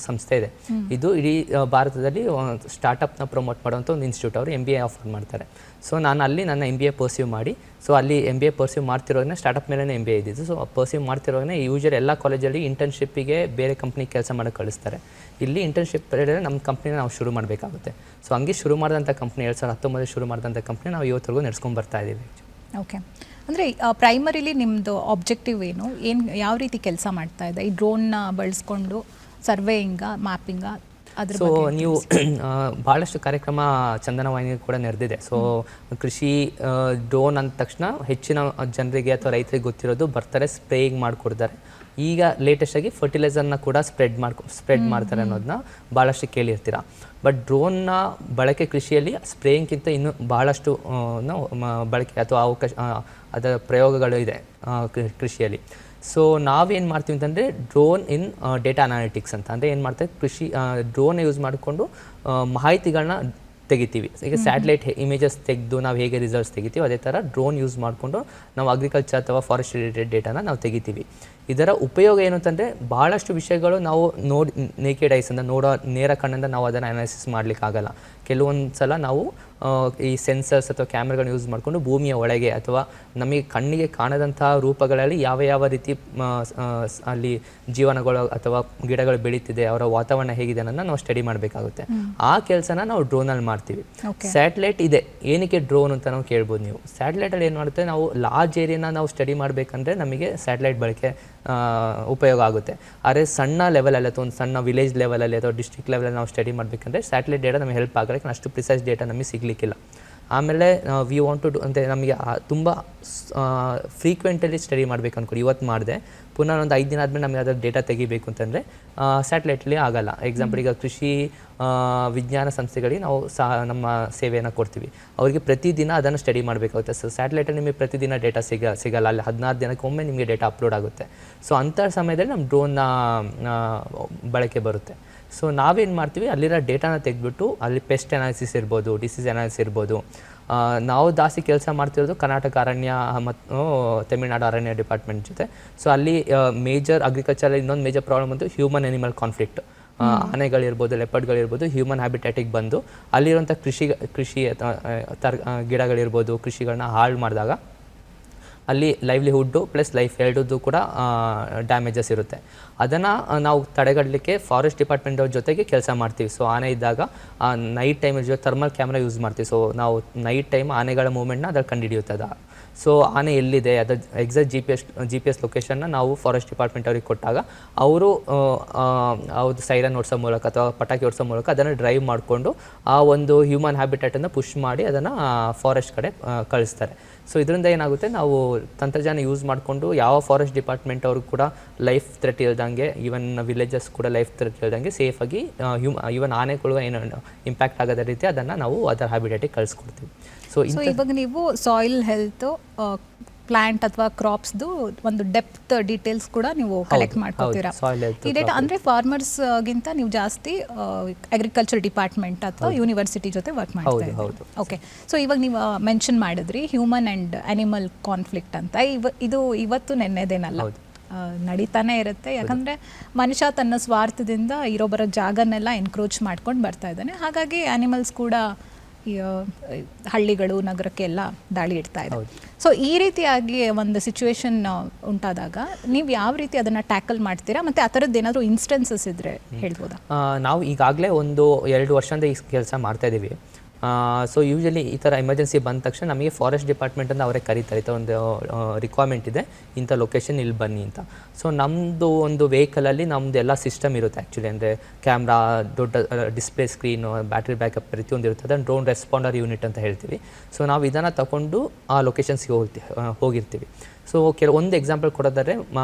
ಸಂಸ್ಥೆ ಇದೆ. ಇದು ಇಡೀ ಭಾರತದಲ್ಲಿ ಸ್ಟಾರ್ಟಪ್ನ ಪ್ರಮೋಟ್ ಮಾಡುವಂಥ ಒಂದು ಇನ್ಸ್ಟಿಟ್ಯೂಟ್. ಅವರು MBA ಆಫರ್ ಮಾಡ್ತಾರೆ. ಸೊ ನಾನು ಅಲ್ಲಿ ನನ್ನ MBA ಪರ್ಸ್ಯೂ ಮಾಡಿ, ಸೊ ಅಲ್ಲಿ MBA ಪರ್ಸ್ಯೂ ಮಾಡ್ತಿರೋದನ್ನ ಸ್ಟಾರ್ಟಪ್ ಮೇಲೆ MBA ಇದ್ದಿದ್ದು. ಸೊ ಪರ್ಸ್ಯೂ ಮಾಡ್ತಿರೋದನ್ನ ಯೂಶಲಿ ಎಲ್ಲ ಕಾಲೇಜಲ್ಲಿ ಇಂಟರ್ನ್ಶಿಪ್ಪಿಗೆ ಬೇರೆ ಕಂಪ್ನಿ ಕೆಲಸ ಮಾಡೋಕ್ಕೆ ಕಳಿಸ್ತಾರೆ. ಇಲ್ಲಿ ಇಂಟರ್ನ್ಶಿಪ್ ಪೀರಿಯಡಲ್ಲಿ ನಮ್ಮ ಕಂಪ್ನಿನ ನಾವು ಶುರು ಮಾಡಬೇಕಾಗುತ್ತೆ. ಸೊ ಹಂಗೆ ಶುರು ಮಾಡಿದಂಥ ಕಂಪ್ನಿ 2019 ಶುರು ಮಾಡಿದಂಥ ಕಂಪ್ನಿ ನಾವು ಇವತ್ತರೆಗೂ ನಡೆಸ್ಕೊಂಡು ಬರ್ತಾ ಇದ್ದೀವಿ. ಓಕೆ, ಅಂದರೆ ಪ್ರೈಮರಿಲಿ ನಿಮ್ಮದು ಆಬ್ಜೆಕ್ಟಿವ್ ಏನು, ಯಾವ ರೀತಿ ಕೆಲಸ ಮಾಡ್ತಾ ಇದೆ? ಈ ಡ್ರೋನ್ನ ಬಳಸ್ಕೊಂಡು ಸರ್ವೇಯಿಂಗ, ಮ್ಯಾಪಿಂಗ, ಅದ್ರ ಸೊ ನೀವು ಭಾಳಷ್ಟು ಕಾರ್ಯಕ್ರಮ ಚಂದನ ವಾಹಿನಿ ಕೂಡ ನಡೆದಿದೆ. ಸೊ ಕೃಷಿ ಡ್ರೋನ್ ಅಂದ ತಕ್ಷಣ ಹೆಚ್ಚಿನ ಜನರಿಗೆ ಅಥವಾ ರೈತರಿಗೆ ಗೊತ್ತಿರೋದು ಬರ್ತಾರೆ, ಸ್ಪ್ರೇಯಿಂಗ್ ಮಾಡಿಕೊಡ್ತಾರೆ. ಈಗ ಲೇಟೆಸ್ಟಾಗಿ ಫರ್ಟಿಲೈಸರ್ನ ಕೂಡ ಸ್ಪ್ರೆಡ್ ಮಾಡ್ತಾರೆ ಅನ್ನೋದನ್ನ ಭಾಳಷ್ಟು ಕೇಳಿರ್ತೀರ. ಬಟ್ ಡ್ರೋನ್ನ ಬಳಕೆ ಕೃಷಿಯಲ್ಲಿ ಸ್ಪ್ರೇಯಿಂಗ್ಗಿಂತ ಇನ್ನೂ ಭಾಳಷ್ಟು ಬಳಕೆ ಅಥವಾ ಅವಕಾಶ, ಅದರ ಪ್ರಯೋಗಗಳು ಇದೆ ಕೃಷಿಯಲ್ಲಿ. ಸೊ ನಾವೇನು ಮಾಡ್ತೀವಿ ಅಂತಂದರೆ ಡ್ರೋನ್ ಇನ್ ಡೇಟಾ ಅನಾಲಿಟಿಕ್ಸ್ ಅಂತ. ಅಂದರೆ ಏನು ಮಾಡ್ತಾರೆ, ಡ್ರೋನ್ ಯೂಸ್ ಮಾಡಿಕೊಂಡು ಮಾಹಿತಿಗಳನ್ನ ತೆಗಿತೀವಿ. ಈಗ ಸ್ಯಾಟಲೈಟ್ ಇಮೇಜಸ್ ತೆಗೆದು ನಾವು ಹೇಗೆ ರಿಸಲ್ಟ್ಸ್ ತೆಗಿತೀವಿ, ಅದೇ ಥರ ಡ್ರೋನ್ ಯೂಸ್ ಮಾಡಿಕೊಂಡು ನಾವು ಅಗ್ರಿಕಲ್ಚರ್ ಅಥವಾ ಫಾರೆಸ್ಟ್ ರಿಲೇಟೆಡ್ ಡೇಟಾನ ನಾವು ತೆಗಿತೀವಿ. ಇದರ ಉಪಯೋಗ ಏನು ಅಂತಂದರೆ, ಭಾಳಷ್ಟು ವಿಷಯಗಳು ನಾವು ನೇಕೆಡ್ ಐಸಿಂದ ನೇರ ಕಣ್ಣಿಂದ ನಾವು ಅದನ್ನು ಅನಾಲಿಸಿಸ್ ಮಾಡಲಿಕ್ಕಾಗಲ್ಲ. ಕೆಲವೊಂದು ಸಲ ನಾವು ಈ ಸೆನ್ಸರ್ಸ್ ಅಥವಾ ಕ್ಯಾಮ್ರಾಗಳನ್ನ ಯೂಸ್ ಮಾಡಿಕೊಂಡು ಭೂಮಿಯ ಒಳಗೆ ಅಥವಾ ನಮಗೆ ಕಣ್ಣಿಗೆ ಕಾಣದಂತಹ ರೂಪಗಳಲ್ಲಿ ಯಾವ ರೀತಿ ಅಲ್ಲಿ ಜೀವನಗಳು ಅಥವಾ ಗಿಡಗಳು ಬೆಳೀತಿದೆ, ಅವರ ವಾತಾವರಣ ಹೇಗಿದೆ ಅನ್ನೋದನ್ನ ನಾವು ಸ್ಟಡಿ ಮಾಡಬೇಕಾಗುತ್ತೆ. ಆ ಕೆಲಸನ ನಾವು ಡ್ರೋನಲ್ಲಿ ಮಾಡ್ತೀವಿ. ಸ್ಯಾಟಲೈಟ್ ಇದೆ, ಏನಕ್ಕೆ ಡ್ರೋನ್ ಅಂತ ನಾವು ಕೇಳ್ಬೋದು ನೀವು. ಸ್ಯಾಟಲೈಟಲ್ಲಿ ಏನು ಮಾಡುತ್ತೆ, ನಾವು ಲಾರ್ಜ್ ಏರಿಯಾನ ನಾವು ಸ್ಟಡಿ ಮಾಡಬೇಕಂದ್ರೆ ನಮಗೆ ಸ್ಯಾಟಲೈಟ್ ಬಳಕೆ ಉಪಯೋಗ ಆಗುತ್ತೆ. ಆದರೆ ಸಣ್ಣ ಲೆವೆಲಲ್ಲಿ ಅಥವಾ ಒಂದು ಸಣ್ಣ ವಿಲೇಜ್ ಲೆವೆಲಲ್ಲಿ ಅಥವಾ ಡಿಸ್ಟ್ರಿಕ್ಟ್ ಲೆವೆಲಲ್ಲಿ ನಾವು ಸ್ಟಡಿ ಮಾಡಬೇಕಂದ್ರೆ ಸ್ಯಾಟಲೈಟ್ ಡೇಟಾ ನಮಗೆ ಹೆಲ್ಪ್ ಆಗಲಿಕ್ಕೆ ಅಷ್ಟು ಪ್ರಿಸೈಸ್ ಡೇಟಾ ನಮಗೆ ಸಿಗಲಿಕ್ಕಿಲ್ಲ. ಆಮೇಲೆ ವಿ ವಾಂಟ್ ಟು ಡು ಅಂದರೆ ನಮಗೆ ತುಂಬ ಫ್ರೀಕ್ವೆಂಟಲ್ಲಿ ಸ್ಟಡಿ ಮಾಡಬೇಕು ಅಂದ್ಕೊಂಡು ಇವತ್ತು ಮಾಡಿದೆ ಪುನಃ ಒಂದು 5 ದಿನ ಆದಮೇಲೆ ನಮಗೆ ಅದರ ಡೇಟಾ ತೆಗಿಬೇಕು ಅಂತಂದರೆ ಸ್ಯಾಟಲೈಟ್ಲಿ ಆಗಲ್ಲ. ಎಕ್ಸಾಂಪಲ್ ಈಗ ಕೃಷಿ ವಿಜ್ಞಾನ ಸಂಸ್ಥೆಗಳಿಗೆ ನಾವು ನಮ್ಮ ಸೇವೆಯನ್ನು ಕೊಡ್ತೀವಿ, ಅವರಿಗೆ ಪ್ರತಿದಿನ ಅದನ್ನು ಸ್ಟಡಿ ಮಾಡಬೇಕಾಗುತ್ತೆ. ಸೊ ಸ್ಯಾಟಲೈಟಲ್ಲಿ ನಿಮಗೆ ಪ್ರತಿದಿನ ಡೇಟಾ ಸಿಗಲ್ಲ, ಅಲ್ಲಿ 16 ದಿನಕ್ಕೆ ಒಮ್ಮೆ ನಿಮಗೆ ಡೇಟಾ ಅಪ್ಲೋಡ್ ಆಗುತ್ತೆ. ಸೊ ಅಂಥ ಸಮಯದಲ್ಲಿ ನಮ್ಮ ಡ್ರೋನ್ನ ಬಳಕೆ ಬರುತ್ತೆ. ಸೊ ನಾವೇನು ಮಾಡ್ತೀವಿ, ಅಲ್ಲಿರೋ ಡೇಟಾನ ತೆಗೆದ್ಬಿಟ್ಟು ಅಲ್ಲಿ ಪೆಸ್ಟ್ ಅನಾಲಿಸಿಸ್ ಇರ್ಬೋದು, ಡಿಸೀಸ್ ಅನಾಲಿಸಿಸ್ ಇರ್ಬೋದು. ನಾವು ಜಾಸ್ತಿ ಕೆಲಸ ಮಾಡ್ತಿರೋದು ಕರ್ನಾಟಕ ಅರಣ್ಯ ಮತ್ತು ತಮಿಳುನಾಡು ಅರಣ್ಯ ಡಿಪಾರ್ಟ್ಮೆಂಟ್ ಜೊತೆ. ಸೊ ಅಲ್ಲಿ ಮೇಜರ್ ಅಗ್ರಿಕಲ್ಚರ್ ಇನ್ನೊಂದು ಮೇಜರ್ ಪ್ರಾಬ್ಲಮ್ ಅಂತೂ ಹ್ಯೂಮನ್ ಅನಿಮಲ್ ಕಾನ್ಫ್ಲಿಕ್ಟ್. ಆನೆಗಳಿರ್ಬೋದು, ಲೆಪರ್ಡ್ಗಳಿರ್ಬೋದು ಹ್ಯೂಮನ್ ಹ್ಯಾಬಿಟ್ಯಾಟಿಗೆ ಬಂದು ಅಲ್ಲಿರುವಂಥ ಕೃಷಿ ಗಿಡಗಳಿರ್ಬೋದು, ಕೃಷಿಗಳನ್ನ ಹಾಳು ಮಾಡಿದಾಗ ಅಲ್ಲಿ ಲೈವ್ಲಿಹುಡ್ಡು ಪ್ಲಸ್ ಲೈಫ್ ಎರಡದ್ದು ಕೂಡ ಡ್ಯಾಮೇಜಸ್ ಇರುತ್ತೆ. ಅದನ್ನು ನಾವು ತಡೆಗಟ್ಟಲಿಕ್ಕೆ ಫಾರೆಸ್ಟ್ ಡಿಪಾರ್ಟ್ಮೆಂಟ್ ಅವ್ರ ಜೊತೆಗೆ ಕೆಲಸ ಮಾಡ್ತೀವಿ. ಸೊ ಆನೆ ಇದ್ದಾಗ night time thermal camera use ಮಾಡ್ತೀವಿ. ಸೊ ನಾವು ನೈಟ್ ಟೈಮ್ ಆನೆಗಳ ಮೂವ್ಮೆಂಟ್ನ ಅದ್ರಲ್ಲಿ ಕಂಡುಹಿಡಿಯುತ್ತದೆ. ಸೊ ಆನೆ ಎಲ್ಲಿದೆ ಅದರ ಎಕ್ಸಾಕ್ಟ್ ಜಿ ಪಿ ಎಸ್ ಲೊಕೇಶನ್ನ ನಾವು ಫಾರೆಸ್ಟ್ ಡಿಪಾರ್ಟ್ಮೆಂಟ್ ಅವ್ರಿಗೆ ಕೊಟ್ಟಾಗ ಅವರು ಅವ್ರದ್ದು ಸೈರನ್ ಓಡಿಸೋ ಮೂಲಕ ಅಥವಾ ಪಟಾಕಿ ಓಡಿಸೋ ಮೂಲಕ ಅದನ್ನು ಡ್ರೈವ್ ಮಾಡಿಕೊಂಡು ಆ ಒಂದು ಹ್ಯೂಮನ್ ಹ್ಯಾಬಿಟ್ಯಾಟನ್ನು ಪುಷ್ ಮಾಡಿ ಅದನ್ನು ಫಾರೆಸ್ಟ್ ಕಡೆ ಕಳಿಸ್ತಾರೆ. ಸೊ ಇದರಿಂದ ಏನಾಗುತ್ತೆ, ನಾವು ತಂತ್ರಜ್ಞಾನ ಯೂಸ್ ಮಾಡಿಕೊಂಡು ಯಾವ ಫಾರೆಸ್ಟ್ ಡಿಪಾರ್ಟ್ಮೆಂಟ್ ಅವ್ರಿಗೆ ಕೂಡ ಲೈಫ್ ಥ್ರೆಟ್ ಇಲ್ದಂಗೆ, ಈವನ್ ವಿಲೇಜಸ್ ಕೂಡ ಲೈಫ್ ಥ್ರೆಟ್ ಇಲ್ದಂಗೆ ಸೇಫಾಗಿ ಈವನ್ ಆನೆಗಳು ಏನು ಇಂಪ್ಯಾಕ್ಟ್ ಆಗೋದ ರೀತಿ ಅದನ್ನು ನಾವು ಅದರ ಹ್ಯಾಬಿಟ್ಯಾಟಿಗೆ ಕಳಿಸ್ಕೊಡ್ತೀವಿ. ಸೊ ಇವಾಗ ನೀವು ಸಾಯಿಲ್ ಹೆಲ್ತ್, ಪ್ಲಾಂಟ್ ಅಥವಾ ಕ್ರಾಪ್ಸ್ದು ಒಂದು ಡೆಪ್ತ್ ಡೀಟೇಲ್ಸ್ ಕೂಡ ನೀವು ಕಲೆಕ್ಟ್ ಮಾಡ್ಕೊತೀರಾ. ಈ ಡೇಟಾ ಅಂದರೆ ಫಾರ್ಮರ್ಸ್ಗಿಂತ ನೀವು ಜಾಸ್ತಿ ಅಗ್ರಿಕಲ್ಚರ್ ಡಿಪಾರ್ಟ್ಮೆಂಟ್ ಅಥವಾ ಯೂನಿವರ್ಸಿಟಿ ಜೊತೆ ವರ್ಕ್ ಮಾಡ್ತೀವಿ. ಓಕೆ, ಸೊ ಇವಾಗ ನೀವು ಮೆನ್ಷನ್ ಮಾಡಿದ್ರಿ ಹ್ಯೂಮನ್ ಆ್ಯಂಡ್ ಅನಿಮಲ್ ಕಾನ್ಫ್ಲಿಕ್ಟ್ ಅಂತ. ಇದು ಇವತ್ತು ನೆನ್ನೆದೇನಲ್ಲ, ನಡೀತಾನೆ ಇರುತ್ತೆ. ಯಾಕಂದರೆ ಮನುಷ್ಯ ತನ್ನ ಸ್ವಾರ್ಥದಿಂದ ಇರೋಬರೋ ಜಾಗನೆಲ್ಲ ಎನ್ಕ್ರೋಚ್ ಮಾಡ್ಕೊಂಡು ಬರ್ತಾ ಇದ್ದಾನೆ. ಹಾಗಾಗಿ ಅನಿಮಲ್ಸ್ ಕೂಡ ಹಳ್ಳಿಗಳು ನಗರಕ್ಕೆಲ್ಲ ದಾಳಿ ಇಡ್ತಾ ಇದೆ. ಸೊ ಈ ರೀತಿಯಾಗಿ ಒಂದು ಸಿಚುವೇಶನ್ ಉಂಟಾದಾಗ ನೀವು ಯಾವ ರೀತಿ ಅದನ್ನು ಟ್ಯಾಕಲ್ ಮಾಡ್ತೀರಾ, ಮತ್ತು ಆ ಥರದ್ದು ಏನಾದರೂ ಇನ್ಸ್ಟೆನ್ಸಸ್ ಇದ್ದರೆ ಹೇಳ್ಬೋದಾ? ನಾವು ಈಗಾಗಲೇ 1-2 ವರ್ಷದಿಂದ ಈ ಕೆಲಸ ಮಾಡ್ತಾ ಇದ್ದೀವಿ. ಸೊ ಯೂಶಲಿ ಈ ಥರ ಎಮರ್ಜೆನ್ಸಿ ಬಂದ ತಕ್ಷಣ ನಮಗೆ ಫಾರೆಸ್ಟ್ ಡಿಪಾರ್ಟ್ಮೆಂಟನ್ನು ಅವರೇ ಕರೀತಾರೆ, ಈ ಥರ ಒಂದು ರಿಕ್ವೈರ್ಮೆಂಟ್ ಇದೆ, ಇಂಥ ಲೊಕೇಶನ್ ಇಲ್ಲಿ ಬನ್ನಿ ಅಂತ. ಸೊ ನಮ್ಮದು ಒಂದು ವೆಹಿಕಲಲ್ಲಿ ನಮ್ಮದು ಎಲ್ಲ ಸಿಸ್ಟಮ್ ಇರುತ್ತೆ ಆ್ಯಕ್ಚುಲಿ. ಅಂದರೆ ಕ್ಯಾಮ್ರಾ, ದೊಡ್ಡ ಡಿಸ್ಪ್ಲೇ ಸ್ಕ್ರೀನು, ಬ್ಯಾಟ್ರಿ ಬ್ಯಾಕಪ್ ಪ್ರತಿಯೊಂದು ಇರುತ್ತೆ. ಅದನ್ನು ಡ್ರೋನ್ ರೆಸ್ಪಾಂಡರ್ ಯೂನಿಟ್ ಅಂತ ಹೇಳ್ತೀವಿ. ಸೊ ನಾವು ಇದನ್ನು ತಗೊಂಡು ಆ ಲೊಕೇಶನ್ಸ್ಗೆ ಹೋಗಿರ್ತೀವಿ. ಸೊ ಒಂದು ಎಕ್ಸಾಂಪಲ್ ಕೊಡೋದಾದ್ರೆ,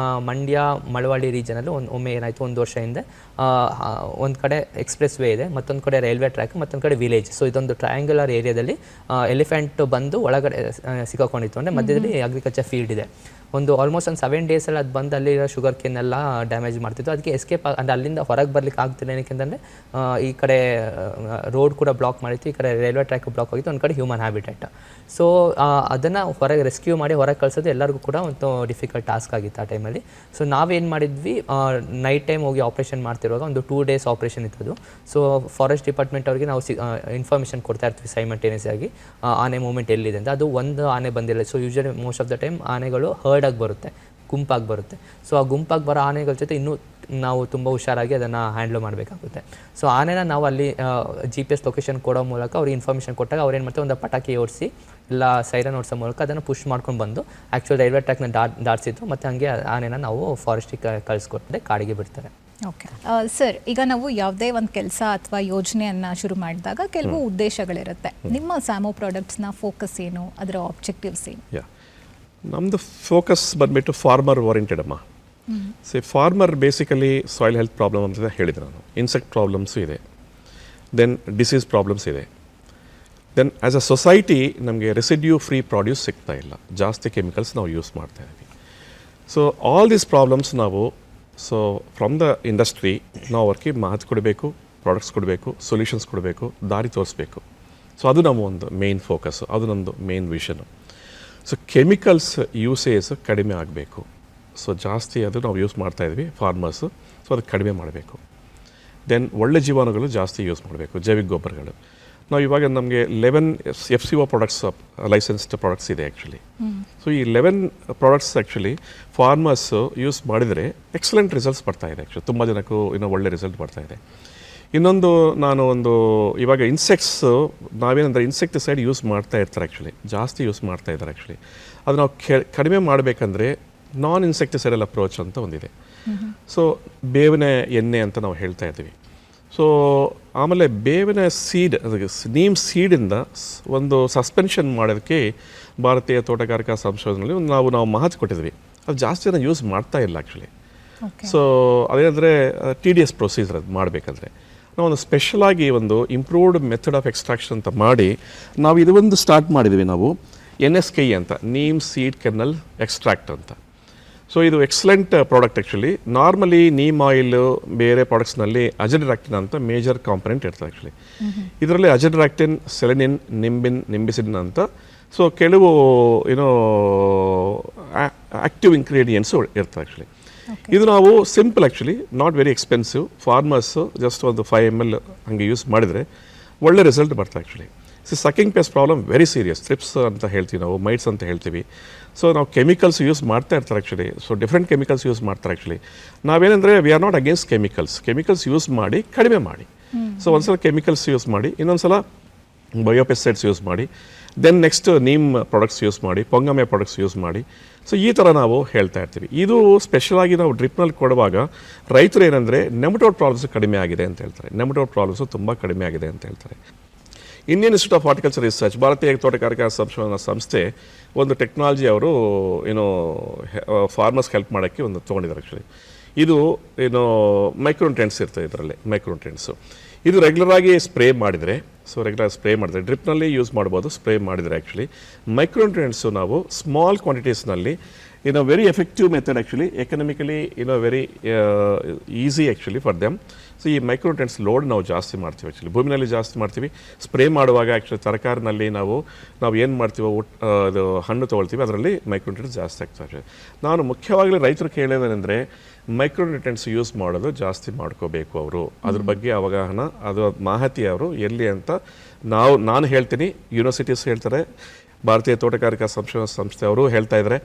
ಮಂಡ್ಯ ಮಳವಳ್ಳಿ ರೀಜನಲ್ಲಿ ಒಮ್ಮೆ ಏನಾಯಿತು, 1 ವರ್ಷ ಹಿಂದೆ ಒಂದು ಕಡೆ ಎಕ್ಸ್ಪ್ರೆಸ್ ವೇ ಇದೆ, ಮತ್ತೊಂದು ಕಡೆ ರೈಲ್ವೆ ಟ್ರ್ಯಾಕ್, ಮತ್ತೊಂದು ಕಡೆ ವಿಲೇಜ್. ಸೊ ಇದೊಂದು ಟ್ರಯಾಂಗ್ಯುಲರ್ ಏರಿಯಾದಲ್ಲಿ ಎಲಿಫೆಂಟ್ ಬಂದು ಒಳಗಡೆ ಸಿಕ್ಕಾಕೊಂಡಿತ್ತು. ಅಂದರೆ ಮಧ್ಯದಲ್ಲಿ ಅಗ್ರಿಕಲ್ಚರ್ ಫೀಲ್ಡ್ ಇದೆ. ಆಲ್ಮೋಸ್ಟ್ ಒಂದು 7 ಡೇಸಲ್ಲಿ ಅದು ಬಂದು ಅಲ್ಲಿರೋ ಶುಗರ್ ಕೇನೆಲ್ಲ ಡ್ಯಾಮೇಜ್ ಮಾಡ್ತಿತ್ತು. ಅದಕ್ಕೆ ಎಸ್ಕೇಪ್ ಅಂದರೆ ಅಲ್ಲಿಂದ ಹೊರಗೆ ಬರ್ಲಿಕ್ಕೆ ಆಗ್ತಿಲ್ಲ. ಏನಕ್ಕೆಂದರೆ ಈ ಕಡೆ ರೋಡ್ ಕೂಡ ಬ್ಲಾಕ್ ಮಾಡಿತ್ತು, ಈ ಕಡೆ ರೈಲ್ವೆ ಟ್ರ್ಯಾಕ್ ಬ್ಲಾಕ್ ಆಗಿತ್ತು, ಒಂದು ಕಡೆ ಹ್ಯೂಮನ್ ಹ್ಯಾಬಿಟ್ಯಾಟ್. ಸೊ ಅದನ್ನು ಹೊರಗೆ ರೆಸ್ಕ್ಯೂ ಮಾಡಿ ಹೊರಗೆ ಕಳಿಸೋದು ಎಲ್ಲರಿಗೂ ಕೂಡ ಒಂದು ಡಿಫಿಕಲ್ಟ್ ಟಾಸ್ಕ್ ಆಗಿತ್ತು ಆ ಟೈಮಲ್ಲಿ. ಸೊ ನಾವೇನು ಮಾಡಿದ್ವಿ, ನೈಟ್ ಟೈಮ್ ಹೋಗಿ ಆಪ್ರೇಷನ್ ಮಾಡ್ತಿರುವಾಗ ಒಂದು 2 ಡೇಸ್ ಆಪ್ರೇಷನ್ ಇತ್ತು. ಸೊ ಫಾರೆಸ್ಟ್ ಡಿಪಾರ್ಟ್ಮೆಂಟ್ ಅವ್ರಿಗೆ ನಾವು ಇನ್ಫಾರ್ಮೇಷನ್ ಕೊಡ್ತಾ ಇರ್ತೀವಿ ಸೈಮಲ್ಟೇನಿಯಸ್ ಆಗಿ, ಆನೆ ಮೂವ್ಮೆಂಟ್ ಎಲ್ಲಿದೆ ಅಂತ. ಅದು ಒಂದು ಆನೆ ಬಂದಿಲ್ಲ. So usually most of the time ಆನೆಗಳು ಹರ್ಡಾಗಿ ಬರುತ್ತೆ, ಗುಂಪಾಗಿ ಬರುತ್ತೆ. ಸೊ ಆ ಗುಂಪಾಗಿ ಬರೋ ಆನೆಗಳ ಜೊತೆ ಇನ್ನೂ ನಾವು ತುಂಬ ಹುಷಾರಾಗಿ ಅದನ್ನು ಹ್ಯಾಂಡ್ಲ್ ಮಾಡಬೇಕಾಗುತ್ತೆ. ಸೊ ಆನೆನ ನಾವು ಅಲ್ಲಿ GPS ಲೊಕೇಶನ್ ಕೊಡೋ ಮೂಲಕ ಅವ್ರಿಗೆ ಇನ್ಫಾರ್ಮೇಷನ್ ಕೊಟ್ಟಾಗ ಅವ್ರು ಏನು ಮಾಡ್ತಾರೆ, ಒಂದು ಪಟಾಕಿ ಓಡಿಸಿ ಇಲ್ಲ ಸೈರನ್ ಓಡಿಸೋ ಮೂಲಕ ಅದನ್ನು ಪುಷ್ ಮಾಡ್ಕೊಂಡು ಬಂದು ಆ್ಯಕ್ಚುಲಿ ರೈಲ್ವೆ ಟ್ರ್ಯಾಕ್ನ ದಾಟಿಸಿದ್ರು. ಮತ್ತು ಹಾಗೆ ಆನೆನ ನಾವು ಫಾರೆಸ್ಟಿಗೆ ಕಳಿಸ್ಕೊಟ್ಟರೆ ಕಾಡಿಗೆ ಬಿಡ್ತಾರೆ. ಓಕೆ ಸರ್, ಈಗ ನಾವು ಯಾವುದೇ ಒಂದು ಕೆಲಸ ಅಥವಾ ಯೋಜನೆಯನ್ನು ಶುರು ಮಾಡಿದಾಗ ಕೆಲವು ಉದ್ದೇಶಗಳಿರುತ್ತೆ. ನಿಮ್ಮ ಸ್ಯಾಮೋ ಪ್ರಾಡಕ್ಟ್ಸ್ನ ಫೋಕಸ್ ಏನು, ಅದರ ಆಬ್ಜೆಕ್ಟಿವ್ಸ್ ಏನು? ನಮ್ಮದು ಫೋಕಸ್ ಬಂದುಬಿಟ್ಟು ಫಾರ್ಮರ್ ಓರಿಯೆಂಟೆಡ್ ಅಮ್ಮ. Farmer basically soil health problem ಅಂತ ಹೇಳಿದೆ ನಾನು. ಇನ್ಸೆಕ್ಟ್ ಪ್ರಾಬ್ಲಮ್ಸು ಇದೆ, ದೆನ್ ಡಿಸೀಸ್ ಪ್ರಾಬ್ಲಮ್ಸ್ ಇದೆ, ದೆನ್ ಆ್ಯಸ್ ಅ ಸೊಸೈಟಿ ನಮಗೆ ರೆಸಿಡ್ಯೂ ಫ್ರೀ ಪ್ರಾಡ್ಯೂಸ್ ಸಿಗ್ತಾ ಇಲ್ಲ, ಜಾಸ್ತಿ ಕೆಮಿಕಲ್ಸ್ ನಾವು ಯೂಸ್ ಮಾಡ್ತಾ ಇದ್ದೀವಿ. ಸೊ ಆಲ್ ದೀಸ್ ಪ್ರಾಬ್ಲಮ್ಸ್ ನಾವು ಫ್ರಮ್ ದ ಇಂಡಸ್ಟ್ರಿ ನಾವು ಅವ್ರಿಗೆ ಮಾತು ಕೊಡಬೇಕು, ಪ್ರಾಡಕ್ಟ್ಸ್ ಕೊಡಬೇಕು, ಸೊಲ್ಯೂಷನ್ಸ್ ಕೊಡಬೇಕು, ದಾರಿ ತೋರಿಸ್ಬೇಕು. ಸೊ ಅದು ನಮ್ಮ ಒಂದು ಮೇನ್ ಫೋಕಸ್ಸು, ಅದು ನಮ್ಮದು main vision. So chemicals usage ಕಡಿಮೆ ಆಗಬೇಕು. ಸೊ ಜಾಸ್ತಿ ಅದು ನಾವು ಯೂಸ್ ಮಾಡ್ತಾಯಿದ್ವಿ ಫಾರ್ಮರ್ಸು, ಸೊ ಅದು ಕಡಿಮೆ ಮಾಡಬೇಕು. ದೆನ್ ಒಳ್ಳೆ ಜೀವಾಣುಗಳು ಜಾಸ್ತಿ ಯೂಸ್ ಮಾಡಬೇಕು, ಜೈವಿಕ ಗೊಬ್ಬರಗಳು. ನಾವು ಇವಾಗ ನಮಗೆ 11 FCO ಪ್ರಾಡಕ್ಟ್ಸ್ ಲೈಸೆನ್ಸ್ಡ್ ಪ್ರಾಡಕ್ಟ್ಸ್ ಇದೆ ಆ್ಯಕ್ಚುಲಿ. ಸೊ ಈ 11 ಪ್ರಾಡಕ್ಟ್ಸ್ ಆ್ಯಕ್ಚುಲಿ ಫಾರ್ಮರ್ಸು ಯೂಸ್ ಮಾಡಿದರೆ ಎಕ್ಸಲೆಂಟ್ ರಿಸಲ್ಟ್ಸ್ ಬರ್ತಾಯಿದೆ. ಆ್ಯಕ್ಚುಲಿ ತುಂಬ ಜನಕ್ಕೂ ಇನ್ನೂ ಒಳ್ಳೆ ರಿಸಲ್ಟ್ ಬರ್ತಾಯಿದೆ. ಇನ್ನೊಂದು ನಾನು ಇವಾಗ ಇನ್ಸೆಕ್ಟ್ಸು ನಾವೇನಂದರೆ ಇನ್ಸೆಕ್ಟಿಸೈಡ್ ಯೂಸ್ ಮಾಡ್ತಾ ಇರ್ತಾರೆ ಆ್ಯಕ್ಚುಲಿ, ಜಾಸ್ತಿ ಯೂಸ್ ಮಾಡ್ತಾ ಇದ್ದಾರೆ ಆ್ಯಕ್ಚುಲಿ. ಅದು ನಾವು ಕಡಿಮೆ ಮಾಡಬೇಕಂದ್ರೆ ನಾನ್ ಇನ್ಸೆಕ್ಟಿಸೈಡಲ್ ಅಪ್ರೋಚ್ ಅಂತ ಒಂದಿದೆ. ಸೊ ಬೇವಿನ ಎಣ್ಣೆ ಅಂತ ನಾವು ಹೇಳ್ತಾ ಇದ್ದೀವಿ. ಸೊ ಆಮೇಲೆ ಬೇವಿನ ಸೀಡ್, ನೀಮ್ ಸೀಡಿಂದ ಒಂದು ಸಸ್ಪೆನ್ಷನ್ ಮಾಡೋದಕ್ಕೆ ಭಾರತೀಯ ತೋಟಗಾರಿಕಾ ಸಂಶೋಧನೆಯಲ್ಲಿ ನಾವು ಮಹತ್ವ ಕೊಟ್ಟಿದ್ವಿ. ಅದು ಜಾಸ್ತಿ ಜನ ಯೂಸ್ ಮಾಡ್ತಾ ಇಲ್ಲ ಆ್ಯಕ್ಚುಲಿ. ಸೊ ಅದೇನಂದರೆ ಟಿ ಡಿ ಎಸ್ ಪ್ರೊಸೀಜರ್ ಅದು ಮಾಡಬೇಕಂದ್ರೆ ನಾವೊಂದು ಸ್ಪೆಷಲಾಗಿ ಒಂದು ಇಂಪ್ರೂವ್ಡ್ ಮೆಥಡ್ ಆಫ್ ಎಕ್ಸ್ಟ್ರಾಕ್ಷನ್ ಅಂತ ಮಾಡಿ ನಾವು ಇದು ಒಂದು ಸ್ಟಾರ್ಟ್ ಮಾಡಿದ್ವಿ ನಾವು NSK ಅಂತ, ನೀಮ್ ಸೀಡ್ ಕೆರ್ನಲ್ ಎಕ್ಸ್ಟ್ರಾಕ್ಟ್ ಅಂತ. ಸೊ ಇದು excellent product actually. Normally neem oil ಬೇರೆ ಪ್ರಾಡಕ್ಟ್ಸ್ನಲ್ಲಿ ಅಜೆಡ್ರಾಕ್ಟಿನ್ ಅಂತ ಮೇಜರ್ ಕಾಂಪೊನೆಂಟ್ ಇರ್ತದೆ ಆ್ಯಕ್ಚುಲಿ. ಇದರಲ್ಲಿ ಅಜೆಡ್ರಾಕ್ಟಿನ್, ಸೆಲೆನಿನ್, ನಿಂಬಿಸಿನ್ ಅಂತ ಸೊ ಕೆಲವು ಆ್ಯಕ್ಟಿವ್ ಇಂಗ್ರೀಡಿಯೆಂಟ್ಸು ಇರ್ತದೆ ಆ್ಯಕ್ಚುಲಿ. ಇದು ನಾವು simple actually, not very expensive. Farmers just ಒಂದು 5 ml ಹಾಗೆ ಯೂಸ್ ಮಾಡಿದರೆ ಒಳ್ಳೆ ರಿಸಲ್ಟ್ ಬರ್ತದೆ actually. Sucking pest problem very serious. Thrips ಅಂತ ಹೇಳ್ತೀವಿ ನಾವು, ಮೈಟ್ಸ್ ಅಂತ ಹೇಳ್ತೀವಿ. ಸೊ ನಾವು ಕೆಮಿಕಲ್ಸ್ ಯೂಸ್ ಮಾಡ್ತಾ ಇರ್ತಾರೆ actually. So different chemicals use ಮಾಡ್ತಾರೆ ಆ್ಯಕ್ಚುಲಿ. ನಾವೇನೆಂದರೆ we are not against chemicals use ಮಾಡಿ ಕಡಿಮೆ ಮಾಡಿ. ಸೊ ಒಂದ್ಸಲ ಕೆಮಿಕಲ್ಸ್ ಯೂಸ್ ಮಾಡಿ, ಇನ್ನೊಂದು ಸಲ ಬಯೋಪೆಸ್ಟೈಡ್ಸ್ ಯೂಸ್ ಮಾಡಿ, then next neem products use ಮಾಡಿ, ಪೊಂಗಮೆ ಪ್ರಾಡಕ್ಟ್ಸ್ ಯೂಸ್ ಮಾಡಿ. ಸೊ ಈ ಥರ ನಾವು ಹೇಳ್ತಾ ಇರ್ತೀವಿ. ಇದು ಸ್ಪೆಷಲಾಗಿ ನಾವು ಡ್ರಿಪ್ನಲ್ಲಿ ಕೊಡುವಾಗ ರೈತರು ಏನಂದರೆ ನೆಮಟೋಡ್ ಪ್ರಾಬ್ಲಮ್ಸ್ ಕಡಿಮೆ ಆಗಿದೆ ಅಂತ ಹೇಳ್ತಾರೆ. ನೆಮಟೋಡ್ ಪ್ರಾಬ್ಲಮ್ಸು ತುಂಬ ಕಡಿಮೆ ಆಗಿದೆ ಅಂತ ಹೇಳ್ತಾರೆ. Indian institute of horticulture research, ಭಾರತೀಯ ತೋಟಗಾರಿಕಾ ಸಂಶೋಧನಾ ಸಂಸ್ಥೆ ಒಂದು ಟೆಕ್ನಾಲಜಿ ಅವರು ಫಾರ್ಮರ್ಸ್ಗೆ ಹೆಲ್ಪ್ ಮಾಡೋಕ್ಕೆ ಒಂದು ತೊಗೊಂಡಿದ್ದಾರೆ ಆ್ಯಕ್ಚುಲಿ. ಇದು ಮೈಕ್ರೋನ್ಯೂಟ್ರಿಯೆಂಟ್ಸ್ ಇರ್ತದೆ ಇದರಲ್ಲಿ. ಮೈಕ್ರೋನ್ಯೂಟ್ರಿಯೆಂಟ್ಸು ಇದು ರೆಗ್ಯುಲರಾಗಿ ಸ್ಪ್ರೇ ಮಾಡಿದರೆ, ಡ್ರಿಪ್ನಲ್ಲಿ ಯೂಸ್ ಮಾಡ್ಬೋದು. ಸ್ಪ್ರೇ ಮಾಡಿದರೆ ಆ್ಯಕ್ಚುಲಿ ಮೈಕ್ರೋನ್ಯೂಟ್ರಿಯೆಂಟ್ಸು ನಾವು ಸ್ಮಾಲ್ ಕ್ವಾಂಟಿಟೀಸ್ನಲ್ಲಿ very effective method actually, economically very easy actually for them. So ಈ ಮೈಕ್ರೋನ್ಯೂಟ್ರಿಯೆಂಟ್ಸ್ ಲೋಡ್ ನಾವು ಜಾಸ್ತಿ ಮಾಡ್ತೀವಿ ಆ್ಯಕ್ಚುಲಿ, ಭೂಮಿನಲ್ಲಿ ಜಾಸ್ತಿ ಮಾಡ್ತೀವಿ. ಸ್ಪ್ರೇ ಮಾಡುವಾಗ ಆ್ಯಕ್ಚುಲಿ ತರಕಾರಿನಲ್ಲಿ ನಾವು ಏನು ಮಾಡ್ತೀವೋ ಅದು ಹಣ್ಣು ತೊಗೊಳ್ತೀವಿ, ಅದರಲ್ಲಿ ಮೈಕ್ರೋನ್ಯೂಟ್ರಿಯೆಂಟ್ಸ್ ಜಾಸ್ತಿ ಆಗ್ತವೆ. ನಾನು ಮುಖ್ಯವಾಗಲಿ ರೈತರು ಕೇಳೋದೇನೆಂದರೆ ಮೈಕ್ರೋನ್ಯೂಟ್ರಿಯೆಂಟ್ಸ್ ಯೂಸ್ ಮಾಡೋದು ಜಾಸ್ತಿ ಮಾಡ್ಕೋಬೇಕು ಅವರು. ಅದ್ರ ಬಗ್ಗೆ ಅವಗಾಹನ, ಅದು ಮಾಹಿತಿ ಅವರು ಎಲ್ಲಿ ಅಂತ ನಾನು ಹೇಳ್ತೀನಿ, ಯೂನಿವರ್ಸಿಟೀಸ್ ಹೇಳ್ತಾರೆ, ಭಾರತೀಯ ತೋಟಗಾರಿಕಾ ಸಂಶೋಧನಾ ಸಂಸ್ಥೆ ಅವರು ಹೇಳ್ತಾ ಇದ್ದಾರೆ.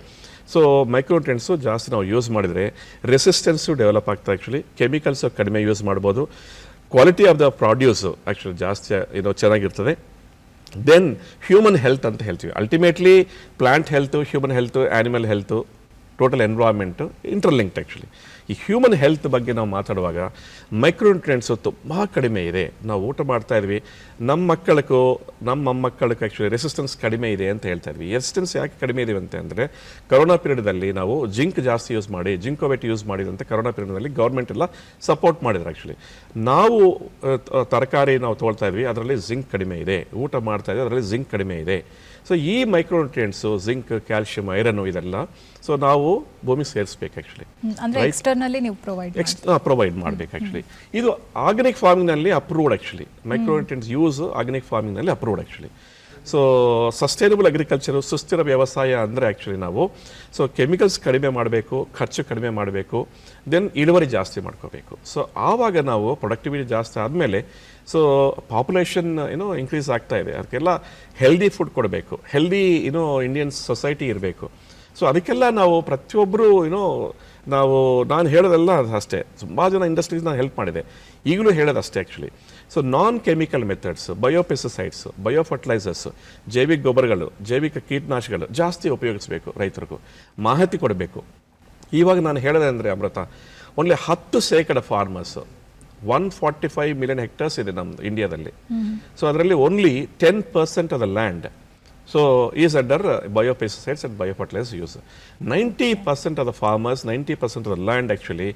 ಸೊ ಮೈಕ್ರೋನ್ಯೂಟ್ರಿಯೆಂಟ್ಸು ಜಾಸ್ತಿ ನಾವು ಯೂಸ್ ಮಾಡಿದರೆ ರೆಸಿಸ್ಟೆನ್ಸು ಡೆವಲಪ್ ಆಗ್ತದೆ ಆ್ಯಕ್ಚುಲಿ. ಕೆಮಿಕಲ್ಸು ಕಡಿಮೆ ಯೂಸ್ ಮಾಡ್ಬೋದು. ಕ್ವಾಲಿಟಿ ಆಫ್ ದ ಪ್ರಾಡ್ಯೂಸು ಆ್ಯಕ್ಚುಲಿ ಜಾಸ್ತಿ ಚೆನ್ನಾಗಿರ್ತದೆ. ದೆನ್ ಹ್ಯೂಮನ್ ಹೆಲ್ತ್ ಅಂತ ಹೇಳ್ತೀವಿ. Ultimately plant health, human health, animal health, total environment interlinked actually. ಈ ಹ್ಯೂಮನ್ ಹೆಲ್ತ್ ಬಗ್ಗೆ ನಾವು ಮಾತಾಡುವಾಗ ಮೈಕ್ರೋನ್ಯೂಟ್ರಿಯೆಂಟ್ಸು ತುಂಬ ಕಡಿಮೆ ಇದೆ. ನಾವು ಊಟ ಮಾಡ್ತಾ ಇದ್ವಿ, ನಮ್ಮ ಮಕ್ಕಳಿಗೂ ನಮ್ಮ ಮೊಮ್ಮಕ್ಕಳಿಗೂ ಆ್ಯಕ್ಚುಲಿ ರೆಸಿಸ್ಟೆನ್ಸ್ ಕಡಿಮೆ ಇದೆ ಅಂತ ಹೇಳ್ತಾ ಇದ್ವಿ. ರೆಸಿಸ್ಟೆನ್ಸ್ ಯಾಕೆ ಕಡಿಮೆ ಇದೆ ಅಂತಂದರೆ ಕರೋನಾ ಪೀರಿಯಡ್ದಲ್ಲಿ ನಾವು ಜಿಂಕ್ ಜಾಸ್ತಿ ಯೂಸ್ ಮಾಡಿ, ಜಿಂಕೋವೇಟ್ ಯೂಸ್ ಮಾಡಿದಂತೆ ಕರೋನಾ ಪೀರಿಯಡ್ನಲ್ಲಿ ಗೌರ್ಮೆಂಟ್ ಎಲ್ಲ ಸಪೋರ್ಟ್ ಮಾಡಿದ್ರು ಆ್ಯಕ್ಚುಲಿ. ನಾವು ತರಕಾರಿ ನಾವು ತೊಗೊಳ್ತಾ ಇದ್ವಿ, ಅದರಲ್ಲಿ ಜಿಂಕ್ ಕಡಿಮೆ ಇದೆ. ಊಟ ಮಾಡ್ತಾ ಇದ್ವಿ, ಅದರಲ್ಲಿ ಜಿಂಕ್ ಕಡಿಮೆ ಇದೆ. ಸೊ ಈ ಮೈಕ್ರೋನ್ಯೂಟ್ರಿಯೆಂಟ್ಸು, ಜಿಂಕ್, ಕ್ಯಾಲ್ಶಿಯಂ, ಐರನ್ನು ಇದೆಲ್ಲ ಸೊ ನಾವು ಭೂಮಿಗೆ ಸೇರಿಸ್ಬೇಕು ಆ್ಯಕ್ಚುಲಿ. ಎಕ್ಸ್ಟರ್ನಲಿ ನೀವು ಪ್ರೊವೈಡ್ ಮಾಡಬೇಕು ಆ್ಯಕ್ಚುಲಿ. ಇದು ಆರ್ಗ್ಯಾನಿಕ್ ಫಾರ್ಮಿಂಗ್ನಲ್ಲಿ approved actually. Micronutrients use organic ಫಾರ್ಮಿಂಗ್ನಲ್ಲಿ approved actually. So sustainable agriculture, ಸುಸ್ಥಿರ ವ್ಯವಸಾಯ ಅಂದರೆ ಆ್ಯಕ್ಚುಲಿ ನಾವು ಕೆಮಿಕಲ್ಸ್ ಕಡಿಮೆ ಮಾಡಬೇಕು, ಖರ್ಚು ಕಡಿಮೆ ಮಾಡಬೇಕು, ದೆನ್ ಇಳುವರಿ ಜಾಸ್ತಿ ಮಾಡ್ಕೋಬೇಕು. ಸೊ ಆವಾಗ ನಾವು ಪ್ರೊಡಕ್ಟಿವಿಟಿ ಜಾಸ್ತಿ ಆದಮೇಲೆ ಪಾಪ್ಯುಲೇಷನ್ ಇನ್ಕ್ರೀಸ್ ಆಗ್ತಾ ಇದೆ. ಅದಕ್ಕೆಲ್ಲ ಹೆಲ್ದಿ ಫುಡ್ ಕೊಡಬೇಕು, ಹೆಲ್ದಿ ಇಂಡಿಯನ್ ಸೊಸೈಟಿ ಇರಬೇಕು. ಸೊ ಅದಕ್ಕೆಲ್ಲ ನಾವು ಪ್ರತಿಯೊಬ್ಬರು ನಾನು ಹೇಳೋದೆಲ್ಲ ಅಷ್ಟೇ. ತುಂಬ ಜನ ಇಂಡಸ್ಟ್ರೀಸ್ನ ಹೆಲ್ಪ್ ಮಾಡಿದೆ, ಈಗಲೂ ಹೇಳೋದು ಅಷ್ಟೇ ಆ್ಯಕ್ಚುಲಿ. ಸೊ ನಾನ್ ಕೆಮಿಕಲ್ ಮೆಥಡ್ಸ್, ಬಯೋಪೆಸ್ಟಿಸೈಡ್ಸ್, ಬಯೋಫರ್ಟಿಲೈಸರ್ಸ್, ಜೈವಿಕ ಗೊಬ್ಬರಗಳು, ಜೈವಿಕ ಕೀಟನಾಶಕಗಳು ಜಾಸ್ತಿ ಉಪಯೋಗಿಸಬೇಕು. ರೈತರಿಗೂ ಮಾಹಿತಿ ಕೊಡಬೇಕು. ಇವಾಗ ನಾನು ಹೇಳೋದೆ ಅಂದರೆ ಅಮೃತ, ಓನ್ಲಿ 10% ಫಾರ್ಮರ್ಸ್, 145 ಮಿಲಿಯನ್ ಹೆಕ್ಟರ್ಸ್ ಇದೆ ನಮ್ಮದು ಇಂಡಿಯಾದಲ್ಲಿ. ಸೊ ಅದರಲ್ಲಿ only 10% of the land is under biopesticides and biofertilizers use. 90% of the farmers, 90% of the land actually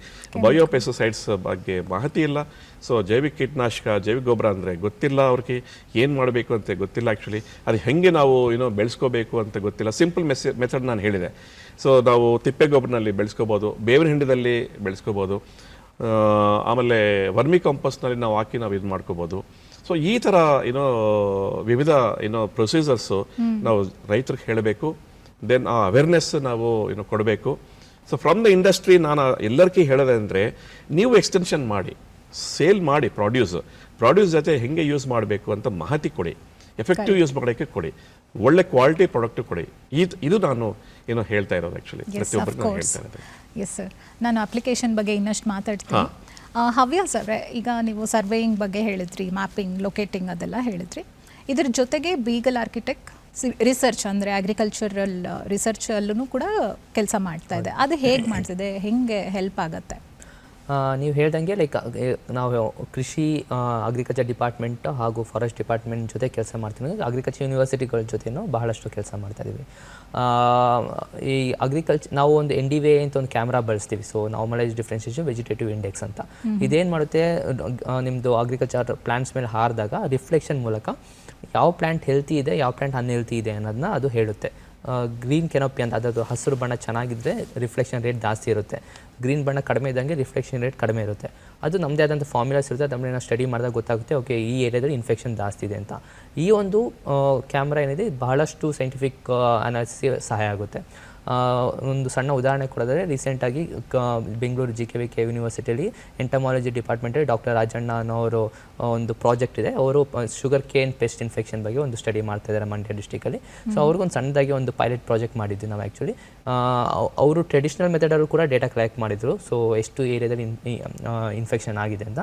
biopesticides ಬಗ್ಗೆ ಮಾಹಿತಿ ಇಲ್ಲ. ಸೊ ಜೈವಿಕ ಕೀಟನಾಶಕ, ಜೈವಿಕ ಗೊಬ್ಬರ ಅಂದರೆ ಗೊತ್ತಿಲ್ಲ ಅವ್ರಿಗೆ, ಏನು ಮಾಡಬೇಕು ಅಂತ ಗೊತ್ತಿಲ್ಲ ಆ್ಯಕ್ಚುಲಿ. ಅದು ಹೆಂಗೆ ನಾವು ಬೆಳೆಸ್ಕೋಬೇಕು ಅಂತ ಗೊತ್ತಿಲ್ಲ. ಸಿಂಪಲ್ ಮೆಥಡ್ ನಾನು ಹೇಳಿದೆ. ಸೊ ನಾವು ತಿಪ್ಪೆ ಗೊಬ್ಬರನಲ್ಲಿ ಬೆಳೆಸ್ಕೋಬೋದು, ಬೇವಿನ ಹಿಂಡದಲ್ಲಿ ಬೆಳೆಸ್ಕೋಬೋದು, ಆಮೇಲೆ ವರ್ಮಿ ಕಾಂಪೋಸ್ಟ್ನಲ್ಲಿ ನಾವು ಹಾಕಿ ನಾವು ಇದು ಮಾಡ್ಕೋಬೋದು. ಸೊ ಈ ಥರ ವಿವಿಧ ಪ್ರೊಸೀಜರ್ಸು ನಾವು ರೈತರಿಗೆ ಹೇಳಬೇಕು. ದೆನ್ ಆ ಅವೇರ್ನೆಸ್ ನಾವು ಕೊಡಬೇಕು. ಸೊ ಫ್ರಮ್ ದ ಇಂಡಸ್ಟ್ರಿ ನಾನು ಎಲ್ಲರಿಗೂ ಹೇಳೋದಂದರೆ, ನೀವು ಎಕ್ಸ್ಟೆನ್ಷನ್ ಮಾಡಿ, ಸೇಲ್ ಮಾಡಿ, ಪ್ರಾಡ್ಯೂಸ್ ಜೊತೆ ಹೆಂಗೆ ಯೂಸ್ ಮಾಡಬೇಕು ಅಂತ ಮಾಹಿತಿ ಕೊಡಿ, ಎಫೆಕ್ಟಿವ್ ಯೂಸ್ ಮಾಡೋಕ್ಕೆ ಕೊಡಿ, ಒಳ್ಳೆ ಕ್ವಾಲಿಟಿ ಪ್ರಾಡಕ್ಟ್ ಕೊಡಿ. ಇದು ನಾನು ಹೇಳ್ತಾ ಇರೋದು ಆ್ಯಕ್ಚುಲಿ ಪ್ರತಿಯೊಬ್ಬರಿಗೆ ನಾನು ಹೇಳ್ತಾ ಇರೋದು. ಎಸ್ ಸರ್, ನಾನು ಅಪ್ಲಿಕೇಶನ್ ಬಗ್ಗೆ ಇನ್ನಷ್ಟು ಮಾತಾಡ್ತೀನಿ. ಹವ್ಯ ಸರ್, ಈಗ ನೀವು ಸರ್ವೇಯಿಂಗ್ ಬಗ್ಗೆ ಹೇಳಿದ್ರಿ, ಮ್ಯಾಪಿಂಗ್, ಲೊಕೇಟಿಂಗ್ ಅದೆಲ್ಲ ಹೇಳಿದ್ರಿ. ಇದ್ರ ಜೊತೆಗೆ ಬೀಗಲ್ ಆರ್ಕಿಟೆಕ್ಟ್, ರಿಸರ್ಚ್ ಅಂದರೆ ಅಗ್ರಿಕಲ್ಚರಲ್ ರಿಸರ್ಚಲ್ಲೂ ಕೂಡ ಕೆಲಸ ಮಾಡ್ತಾ ಇದೆ. ಅದು ಹೇಗೆ ಮಾಡ್ತಿದೆ, ಹೆಂಗೆ ಹೆಲ್ಪ್ ಆಗುತ್ತೆ? ನೀವು ಹೇಳ್ದಂಗೆ ಲೈಕ್ ನಾವು ಕೃಷಿ ಅಗ್ರಿಕಲ್ಚರ್ ಡಿಪಾರ್ಟ್ಮೆಂಟ್ ಹಾಗೂ ಫಾರೆಸ್ಟ್ ಡಿಪಾರ್ಟ್ಮೆಂಟ್ ಜೊತೆ ಕೆಲಸ ಮಾಡ್ತೀವಿ. ಅಗ್ರಿಕಲ್ಚರ್ ಯೂನಿವರ್ಸಿಟಿಗಳ ಜೊತೆನೂ ಬಹಳಷ್ಟು ಕೆಲಸ ಮಾಡ್ತಾ ಇದ್ದೀವಿ. ಈ ನಾವು ಒಂದು NDVI ಅಂತ ಒಂದು ಕ್ಯಾಮ್ರಾ ಬಳಸ್ತೀವಿ. So normalise differentiation vegetative index ಅಂತ. ಇದೇನು ಮಾಡುತ್ತೆ, ನಿಮ್ಮದು ಅಗ್ರಿಕಲ್ಚರ್ ಪ್ಲಾಂಟ್ಸ್ ಮೇಲೆ ಹಾರಿದಾಗ ರಿಫ್ಲೆಕ್ಷನ್ ಮೂಲಕ ಯಾವ ಪ್ಲಾಂಟ್ ಹೆಲ್ತಿ ಇದೆ, ಯಾವ ಪ್ಲಾಂಟ್ ಅನ್ಹೆಲ್ತಿ ಇದೆ ಅನ್ನೋದನ್ನ ಅದು ಹೇಳುತ್ತೆ. ಗ್ರೀನ್ ಕೆನೋಪಿ ಅಂತ, ಅದರದ್ದು ಹಸಿರು ಬಣ್ಣ ಚೆನ್ನಾಗಿದ್ದರೆ ರಿಫ್ಲೆಕ್ಷನ್ ರೇಟ್ ಜಾಸ್ತಿ ಇರುತ್ತೆ, ಗ್ರೀನ್ ಬಣ್ಣ ಕಡಿಮೆ ಇದ್ದಂಗೆ ರಿಫ್ಲೆಕ್ಷನ್ ರೇಟ್ ಕಡಿಮೆ ಇರುತ್ತೆ. ಅದು ನಮ್ಮದೇ ಆದಂಥ ಫಾರ್ಮುಲಾಸ್ ಇರುತ್ತೆ. ಅದನ್ನು ನಾವು ಸ್ಟಡಿ ಮಾಡಿದಾಗ ಗೊತ್ತಾಗುತ್ತೆ, ಓಕೆ ಈ ಏರಿಯಾದಲ್ಲಿ ಇನ್ಫೆಕ್ಷನ್ ಜಾಸ್ತಿ ಇದೆ ಅಂತ. ಈ ಒಂದು ಕ್ಯಾಮ್ರಾ ಏನಿದೆ ಬಹಳಷ್ಟು ಸೈಂಟಿಫಿಕ್ ಅನಾಲಿಸಿಸ್ಗೆ ಸಹಾಯ ಆಗುತ್ತೆ. ಒಂದು ಸಣ್ಣ ಉದಾಹರಣೆ ಕೊಡೋದಾದರೆ, ರೀಸೆಂಟಾಗಿ ಬೆಂಗಳೂರು GKVK ಯೂನಿವರ್ಸಿಟಿಯಲ್ಲಿ ಎಂಟಮಾಲಜಿ ಡಿಪಾರ್ಟ್ಮೆಂಟಲ್ಲಿ ಡಾಕ್ಟರ್ ರಾಜಣ್ಣ ಅನ್ನೋರು ಒಂದು ಪ್ರಾಜೆಕ್ಟ್ ಇದೆ. ಅವರು ಶುಗರ್ ಕೇನ್ ಪೆಸ್ಟ್ ಇನ್ಫೆಕ್ಷನ್ ಬಗ್ಗೆ ಒಂದು ಸ್ಟಡಿ ಮಾಡ್ತಾ ಇದ್ದಾರೆ ಮಂಡ್ಯ ಡಿಸ್ಟಿಕಲ್ಲಿ. ಸೊ ಅವ್ರಿಗೊಂದು ಸಣ್ಣದಾಗಿ ಒಂದು ಪೈಲಟ್ ಪ್ರಾಜೆಕ್ಟ್ ಮಾಡಿದ್ವಿ ನಾವು. ಆ್ಯಕ್ಚುಲಿ ಅವರು ಟ್ರೆಡಿಷನಲ್ ಮೆಥಡಲ್ಲೂ ಕೂಡ ಡೇಟಾ ಕಲೆಕ್ಟ್ ಮಾಡಿದರು. ಸೊ ಎಷ್ಟು ಏರಿಯಾದಲ್ಲಿ ಇನ್ಫೆಕ್ಷನ್ ಆಗಿದೆ ಅಂತ.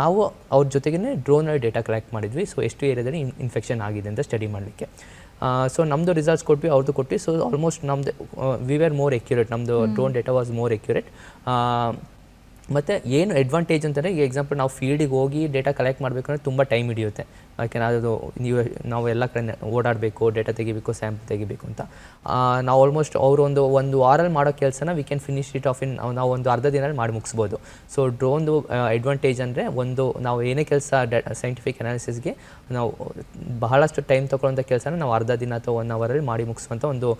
ನಾವು ಅವ್ರ ಜೊತೆಗೇ ಡ್ರೋನಲ್ಲಿ ಡೇಟಾ ಕಲೆಕ್ಟ್ ಮಾಡಿದ್ವಿ. ಸೊ ಎಷ್ಟು ಏರಿಯಾದಲ್ಲಿ ಇನ್ಫೆಕ್ಷನ್ ಆಗಿದೆ ಅಂತ ಸ್ಟಡಿ ಮಾಡಲಿಕ್ಕೆ. ಸೊ ನಮ್ಮದು ರಿಸಲ್ಟ್ಸ್ ಕೊಟ್ವಿ, ಅವ್ರದ್ದು ಕೊಟ್ವಿ. ಸೊ ಆಲ್ಮೋಸ್ಟ್ ನಮ್ಮದು ವಿ ವೇರ್ ಮೋರ್ ಎಕ್ಯುರೇಟ್, ನಮ್ಮದು drone data was more accurate. ಮತ್ತು ಏನು ಅಡ್ವಾಂಟೇಜ್ ಅಂತಂದರೆ, ಈಗ ಎಕ್ಸಾಂಪಲ್ ನಾವು ಫೀಲ್ಡಿಗೆ ಹೋಗಿ ಡೇಟಾ ಕಲೆಕ್ಟ್ ಮಾಡಬೇಕಂದ್ರೆ ತುಂಬ ಟೈಮ್ ಹಿಡಿಯುತ್ತೆ. ಯಾಕೆಂದರೆ ಅದು ನಾವು ಎಲ್ಲ ಕಡೆ ಓಡಾಡಬೇಕು, ಡೇಟಾ ತೆಗಿಬೇಕು, ಸ್ಯಾಂಪಲ್ ತೆಗಿಬೇಕು ಅಂತ. ನಾವು ಆಲ್ಮೋಸ್ಟ್ ಅವರು ಒಂದು ವಾರಲ್ಲಿ ಮಾಡೋ ಕೆಲಸನ we can finish it off in ನಾವು ಒಂದು ಅರ್ಧ ದಿನದಲ್ಲಿ ಮಾಡಿ ಮುಗಿಸ್ಬೋದು. ಸೊ ಡ್ರೋನ್ದು ಅಡ್ವಾಂಟೇಜ್ ಅಂದರೆ, ನಾವು ಏನೇ ಕೆಲಸ ಸೈಂಟಿಫಿಕ್ ಅನಾಲಿಸಿಸ್ಗೆ ನಾವು ಬಹಳಷ್ಟು ಟೈಮ್ ತೊಗೊಳ್ಳೋಂಥ ಕೆಲಸನ ನಾವು ಅರ್ಧ ದಿನ ಅಥವಾ 1 ಅವರಲ್ಲಿ ಮಾಡಿ ಮುಗಿಸುವಂಥ ಒಂದು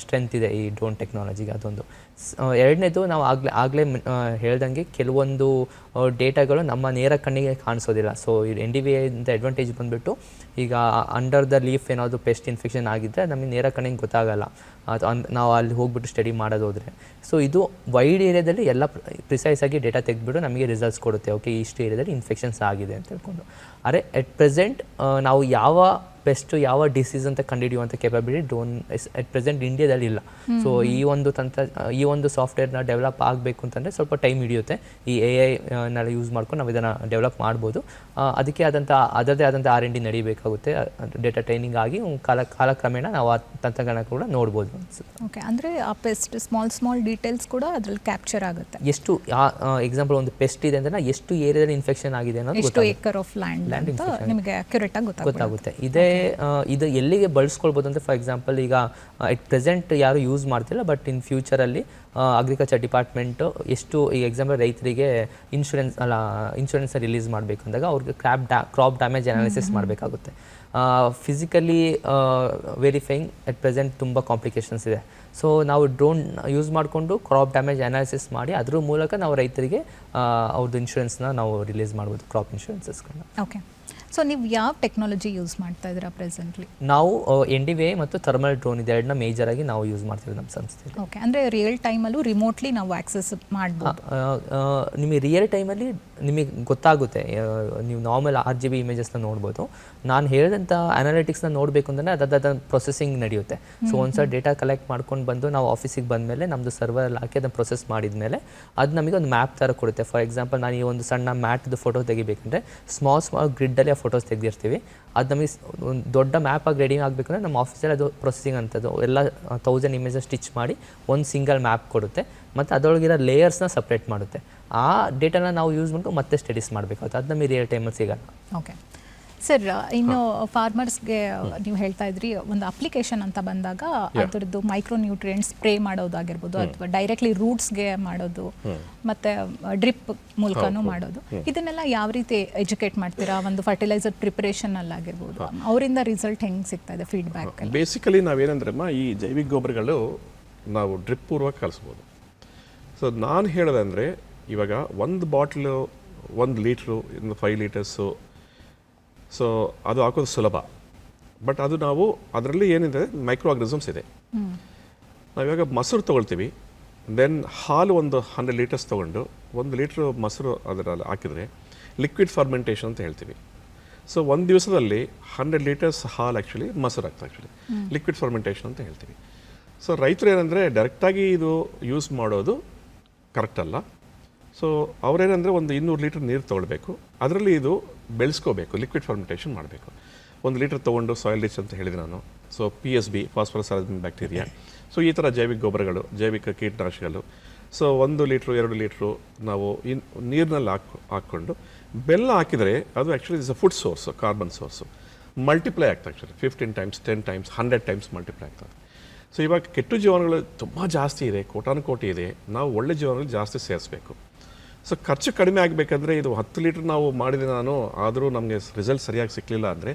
ಸ್ಟ್ರೆಂತ್ ಇದೆ ಈ ಡ್ರೋನ್ ಟೆಕ್ನಾಲಜಿಗೆ. ಅದೊಂದು. ಎರಡನೇದು, ನಾವು ಆಗಲೇ ಹೇಳ್ದಂಗೆ ಕೆಲವೊಂದು ಡೇಟಾಗಳು ನಮ್ಮ ನೇರ ಕಣ್ಣಿಗೆ ಕಾಣಿಸೋದಿಲ್ಲ. ಸೊ ಈ NDVI ಅಂತ ಅಡ್ವಾಂಟೇಜ್ ಬಂದುಬಿಟ್ಟು, ಈಗ ಅಂಡರ್ ದ ಲೀಫ್ ಏನಾದರೂ ಪೆಸ್ಟ್ ಇನ್ಫೆಕ್ಷನ್ ಆಗಿದ್ದರೆ ನಮಗೆ ನೇರ ಕಣ್ಣಿಗೆ ಗೊತ್ತಾಗಲ್ಲ, ಅದು ನಾವು ಅಲ್ಲಿ ಹೋಗ್ಬಿಟ್ಟು ಸ್ಟಡಿ ಮಾಡೋದೋದ್ರೆ. ಸೊ ಇದು ವೈಡ್ ಏರಿಯಾದಲ್ಲಿ ಎಲ್ಲ ಪ್ರಿಸೈಸಾಗಿ ಡೇಟಾ ತೆಗೆದುಬಿಟ್ಟು ನಮಗೆ ರಿಸಲ್ಟ್ಸ್ ಕೊಡುತ್ತೆ. ಓಕೆ, ಇಷ್ಟು ಏರಿಯಾದಲ್ಲಿ ಇನ್ಫೆಕ್ಷನ್ಸ್ ಆಗಿದೆ ಅಂತ ಹೇಳ್ಕೊಂಡು. ಅರೆ ಎಟ್ ಪ್ರೆಸೆಂಟ್ ನಾವು ಯಾವ ಪೆಸ್ಟ್ ಯಾವ ಡಿಸೀಸ್ ಅಂತ ಕಂಡುಹಿಡಿಯುವಂಥ ಕೆಪಾಬಿಲಿಟಿ ಡ್ರೋನ್ ಎಟ್ ಪ್ರೆಸೆಂಟ್ ಇಂಡಿಯಾದಲ್ಲಿ ಇಲ್ಲ. ಸೊ ಈ ಒಂದು ಸಾಫ್ಟ್ವೇರ್ನ ಡೆವಲಪ್ ಆಗಬೇಕು ಅಂತಂದರೆ ಸ್ವಲ್ಪ ಟೈಮ್ ಹಿಡಿಯುತ್ತೆ. ಈ AI ಯೂಸ್ ಮಾಡ್ಕೊಂಡು ನಾವು ಇದನ್ನು ಡೆವಲಪ್ ಮಾಡ್ಬೋದು. ಅದಕ್ಕೆ ಅದರದೇ ಆದಂಥ R&D ನಡೀಬೇಕಾಗುತ್ತೆ. ಡೇಟಾ ಟ್ರೈನಿಂಗ್ ಆಗಿ ಕಾಲಕ್ರಮೇಣ ನಾವು ಆ ತಂತ್ರಜ್ಞಾನ ಕೂಡ ನೋಡ್ಬೋದು ಅನ್ಸುತ್ತೆ. ಓಕೆ, ಅಂದರೆ ಆ ಪೆಸ್ಟ್ ಸ್ಮಾಲ್ ಡೀಟೇಲ್ಸ್ ಕೂಡ ಅದರಲ್ಲಿ ಕ್ಯಾಪ್ಚರ್ ಆಗುತ್ತೆ. ಎಷ್ಟು ಎಕ್ಸಾಂಪಲ್ ಒಂದು ಪೆಸ್ಟ್ ಇದೆ ಅಂದರೆ ಎಷ್ಟು ಏರಿಯಾದಲ್ಲಿ ಇನ್ಫೆಕ್ಷನ್ ಆಗಿದೆ ಅನ್ನೋದು ಎಷ್ಟು ಏಕರ್ ಆಫ್ ಲ್ಯಾಂಡ್ ನಿಮಗೆ ಅಕ್ಯುರೇಟ್ ಆಗಿ ಗೊತ್ತಾಗುತ್ತೆ. ಇದು ಎಲ್ಲಿಗೆ ಬಳಸ್ಕೊಳ್ಬೋದು ಅಂದರೆ, ಫಾರ್ ಎಕ್ಸಾಂಪಲ್ ಈಗ ಎಟ್ ಪ್ರೆಸೆಂಟ್ ಯಾರು ಯೂಸ್ ಮಾಡ್ತಿಲ್ಲ, ಬಟ್ ಇನ್ ಫ್ಯೂಚರಲ್ಲಿ ಅಗ್ರಿಕಲ್ಚರ್ ಡಿಪಾರ್ಟ್ಮೆಂಟು ಎಷ್ಟು, ಈಗ ಎಕ್ಸಾಂಪಲ್ ರೈತರಿಗೆ ಇನ್ಶೂರೆನ್ಸ್ ರಿಲೀಸ್ ಮಾಡಬೇಕು ಅಂದಾಗ ಅವ್ರಿಗೆ ಕ್ರಾಪ್ ಡ್ಯಾಮೇಜ್ ಅನಾಲಿಸಿಸ್ ಮಾಡಬೇಕಾಗುತ್ತೆ. ಫಿಸಿಕಲಿ ವೆರಿಫೈಯಿಂಗ್ ಎಟ್ ಪ್ರೆಸೆಂಟ್ ತುಂಬ ಕಾಂಪ್ಲಿಕೇಶನ್ಸ್ ಇದೆ. ಸೊ ನಾವು ಡ್ರೋನ್ ಯೂಸ್ ಮಾಡಿಕೊಂಡು ಕ್ರಾಪ್ ಡ್ಯಾಮೇಜ್ ಅನಾಲಿಸಿಸ್ ಮಾಡಿ ಅದ್ರ ಮೂಲಕ ನಾವು ರೈತರಿಗೆ ಅವ್ರದ್ದು ಇನ್ಶೂರೆನ್ಸ್ನ ನಾವು ರಿಲೀಸ್ ಮಾಡ್ಬೋದು, ಕ್ರಾಪ್ ಇನ್ಶೂರೆನ್ಸಸ್ಗಳನ್ನ. ಓಕೆ, ಸೊ ನೀವು ಯಾವ ಟೆಕ್ನಾಲಜಿ ಯೂಸ್ ಮಾಡ್ತಾ ಇದ್ದೀರಾ ಪ್ರೆಸೆಂಟ್ಲಿ? ನಾವು NDVI ಮತ್ತು ಥರ್ಮಲ್ ಡ್ರೋನ್ ಇದೆರಡನ್ನ ಮೇಜರ್ ಆಗಿ ನಾವು ಯೂಸ್ ಮಾಡ್ತೀವಿ ನಮ್ಮ ಸಂಸ್ಥೆಯಲ್ಲಿ. ಓಕೆ, ಅಂದರೆ ರಿಯಲ್ ಟೈಮಲ್ಲೂ ರಿಮೋಟ್ಲಿ ನಾವು ಆಕ್ಸೆಸ್ ಮಾಡ್ಬೋದು. ನಿಮಗೆ ರಿಯಲ್ ಟೈಮಲ್ಲಿ ನಿಮಗೆ ಗೊತ್ತಾಗುತ್ತೆ. ನೀವು ನಾರ್ಮಲ್ RGB ಇಮೇಜಸ್ನ ನೋಡ್ಬೋದು. ನಾನು ಹೇಳಿದಂಥ ಅನಾಲಿಟಿಕ್ಸ್ನ ನೋಡಬೇಕು ಅಂದರೆ ಅದಾದ ಪ್ರೊಸೆಸಿಂಗ್ ನಡೆಯುತ್ತೆ. ಸೊ ಒಂದ್ಸಲ ಡೇಟಾ ಕಲೆಕ್ಟ್ ಮಾಡ್ಕೊಂಡು ಬಂದು ನಾವು ಆಫೀಸಿಗೆ ಬಂದಮೇಲೆ ನಮ್ಮದು ಸರ್ವರಲ್ಲಿ ಹಾಕಿ ಅದನ್ನು ಪ್ರೊಸೆಸ್ ಮಾಡಿದ್ಮೇಲೆ ಅದು ನಮಗೆ ಒಂದು ಮ್ಯಾಪ್ ಥರ ಕೊಡುತ್ತೆ. ಫಾರ್ ಎಕ್ಸಾಂಪಲ್, ನಾನು ಈ ಒಂದು ಸಣ್ಣ ಮ್ಯಾಟ್ದು ಫೋಟೋ ತೆಗಿಬೇಕಂದ್ರೆ ಸ್ಮಾಲ್ ಗ್ರಿಡ್ಡಲ್ಲಿ ಆ ಫೋಟೋಸ್ ತೆಗೆದಿರ್ತೀವಿ. ಅದು ನಮಗೆ ಒಂದು ದೊಡ್ಡ ಮ್ಯಾಪ್ ಆಗಿ ರೆಡಿ ಆಗಬೇಕಂದ್ರೆ ನಮ್ಮ ಆಫೀಸಲ್ಲಿ ಅದು ಪ್ರೊಸೆಸಿಂಗ್ ಅಂತದ್ದು ಎಲ್ಲ 1000 ಇಮೇಜಸ್ ಸ್ಟಿಚ್ ಮಾಡಿ ಒಂದು ಸಿಂಗಲ್ ಮ್ಯಾಪ್ ಕೊಡುತ್ತೆ. ಮತ್ತು ಅದರೊಳಗಿರೋ ಲೇಯರ್ಸ್ನ ಸಪ್ರೇಟ್ ಮಾಡುತ್ತೆ. ಆ ಡೇಟಾನ ನಾವು ಯೂಸ್ ಮಾಡ್ಕೊಂಡು ಮತ್ತೆ ಸ್ಟಡೀಸ್ ಮಾಡಬೇಕಾಗುತ್ತೆ. ಅದು ನಮಗೆ ರಿಯಲ್ ಟೈಮಲ್ಲಿ ಸಿಗಲ್ಲ. ಓಕೆ ಸರ್, ಇನ್ನು ಫಾರ್ಮರ್ಸ್ಗೆ ನೀವು ಹೇಳ್ತಾ ಇದ್ರಿ ಒಂದು ಅಪ್ಲಿಕೇಶನ್ ಅಂತ ಬಂದಾಗ ಅದರದ್ದು ಮೈಕ್ರೋ ನ್ಯೂಟ್ರಿಯೆಂಟ್ಸ್ ಸ್ಪ್ರೇ ಮಾಡೋದಾಗಿರ್ಬೋದು, ಅಥವಾ ಡೈರೆಕ್ಟ್ಲಿ ರೂಟ್ಸ್ಗೆ ಮಾಡೋದು, ಮತ್ತೆ ಡ್ರಿಪ್ ಮೂಲಕನೂ ಮಾಡೋದು, ಇದನ್ನೆಲ್ಲ ಯಾವ ರೀತಿ ಎಜುಕೇಟ್ ಮಾಡ್ತೀರಾ? ಒಂದು ಫರ್ಟಿಲೈಸರ್ ಪ್ರಿಪರೇಷನ್ ಅಲ್ಲಾಗಿರ್ಬೋದು, ಅವರಿಂದ ರಿಸಲ್ಟ್ ಹೆಂಗೆ ಸಿಗ್ತಾ ಇದೆ, ಫೀಡ್ಬ್ಯಾಕ್? ಬೇಸಿಕಲಿ ನಾವೇನಂದ್ರಮ್ಮ, ಈ ಜೈವಿಕ ಗೊಬ್ಬರಗಳು ನಾವು ಡ್ರಿಪ್ ಪೂರ್ವಕ ಕಳಿಸ್ಬೋದು. ಸೊ ನಾನು ಹೇಳೋದಂದರೆ, ಇವಾಗ ಒಂದು ಬಾಟ್ಲು 1 ಲೀಟ್ರು 5 ಲೀಟರ್ಸು, ಸೊ ಅದು ಹಾಕೋದು ಸುಲಭ. ಬಟ್ ಅದು ನಾವು ಅದರಲ್ಲಿ ಏನಿದೆ, ಮೈಕ್ರೋ ಆರ್ಗನಿಸಮ್ಸ್ ಇದೆ. ನಾವಿವಾಗ ಮೊಸರು ತೊಗೊಳ್ತೀವಿ, ದೆನ್ ಹಾಲು ಒಂದು 100 ಲೀಟರ್ಸ್ ತೊಗೊಂಡು 1 ಲೀಟ್ರ್ ಮೊಸರು ಅದರಲ್ಲಿ ಹಾಕಿದರೆ ಲಿಕ್ವಿಡ್ ಫರ್ಮೆಂಟೇಷನ್ ಅಂತ ಹೇಳ್ತೀವಿ. ಸೊ ಒಂದು ದಿವಸದಲ್ಲಿ 100 ಲೀಟರ್ಸ್ ಹಾಲು ಆ್ಯಕ್ಚುಲಿ ಮೊಸರು ಆಗ್ತದೆ, ಆ್ಯಕ್ಚುಲಿ ಲಿಕ್ವಿಡ್ ಫರ್ಮೆಂಟೇಷನ್ ಅಂತ ಹೇಳ್ತೀವಿ. ಸೊ ರೈತರು ಏನಂದರೆ ಡೈರೆಕ್ಟಾಗಿ ಇದು ಯೂಸ್ ಮಾಡೋದು ಕರೆಕ್ಟ್ ಅಲ್ಲ. ಸೊ ಅವರೇನೆಂದರೆ ಒಂದು 200 ಲೀಟರ್ ನೀರು ತೊಗೊಳ್ಬೇಕು, ಅದರಲ್ಲಿ ಇದು ಬೆಳೆಸ್ಕೋಬೇಕು, ಲಿಕ್ವಿಡ್ ಫರ್ಮೆಂಟೇಷನ್ ಮಾಡಬೇಕು. 1 ಲೀಟ್ರ್ ತೊಗೊಂಡು ಸಾಯಿಲ್ ರಿಚ್ ಅಂತ ಹೇಳಿದೆ ನಾನು. So PSB, phosphorus soluble bacteria. So ಈ ಥರ ಜೈವಿಕ ಗೊಬ್ಬರಗಳು, ಜೈವಿಕ ಕೀಟನಾಶಕಗಳು. ಸೊ 1 ಲೀಟ್ರು 2 ಲೀಟ್ರು ನಾವು ನೀರಿನಲ್ಲಿ ಹಾಕ್ಕೊಂಡು ಬೆಲ್ಲ ಹಾಕಿದರೆ ಅದು actually is a food source, carbon source. Multiply ಆಗ್ತದೆ actually 15 times, 10 times, 100 times multiply ಆಗ್ತದೆ. ಸೊ ಇವಾಗ ಕೆಟ್ಟು ಜೀವನಗಳು ತುಂಬ ಜಾಸ್ತಿ ಇದೆ, ಕೋಟಿ ಇದೆ. ನಾವು ಒಳ್ಳೆ ಜೀವನಗಳು ಜಾಸ್ತಿ ಸೇರಿಸ್ಬೇಕು. ಸೊ ಖರ್ಚು ಕಡಿಮೆ ಆಗಬೇಕಂದ್ರೆ ಇದು 10 ಲೀಟ್ರ್ ನಾವು ಮಾಡಿದೆ ನಾನು, ಆದರೂ ನಮಗೆ ರಿಸಲ್ಟ್ ಸರಿಯಾಗಿ ಸಿಕ್ಕಲಿಲ್ಲ ಅಂದರೆ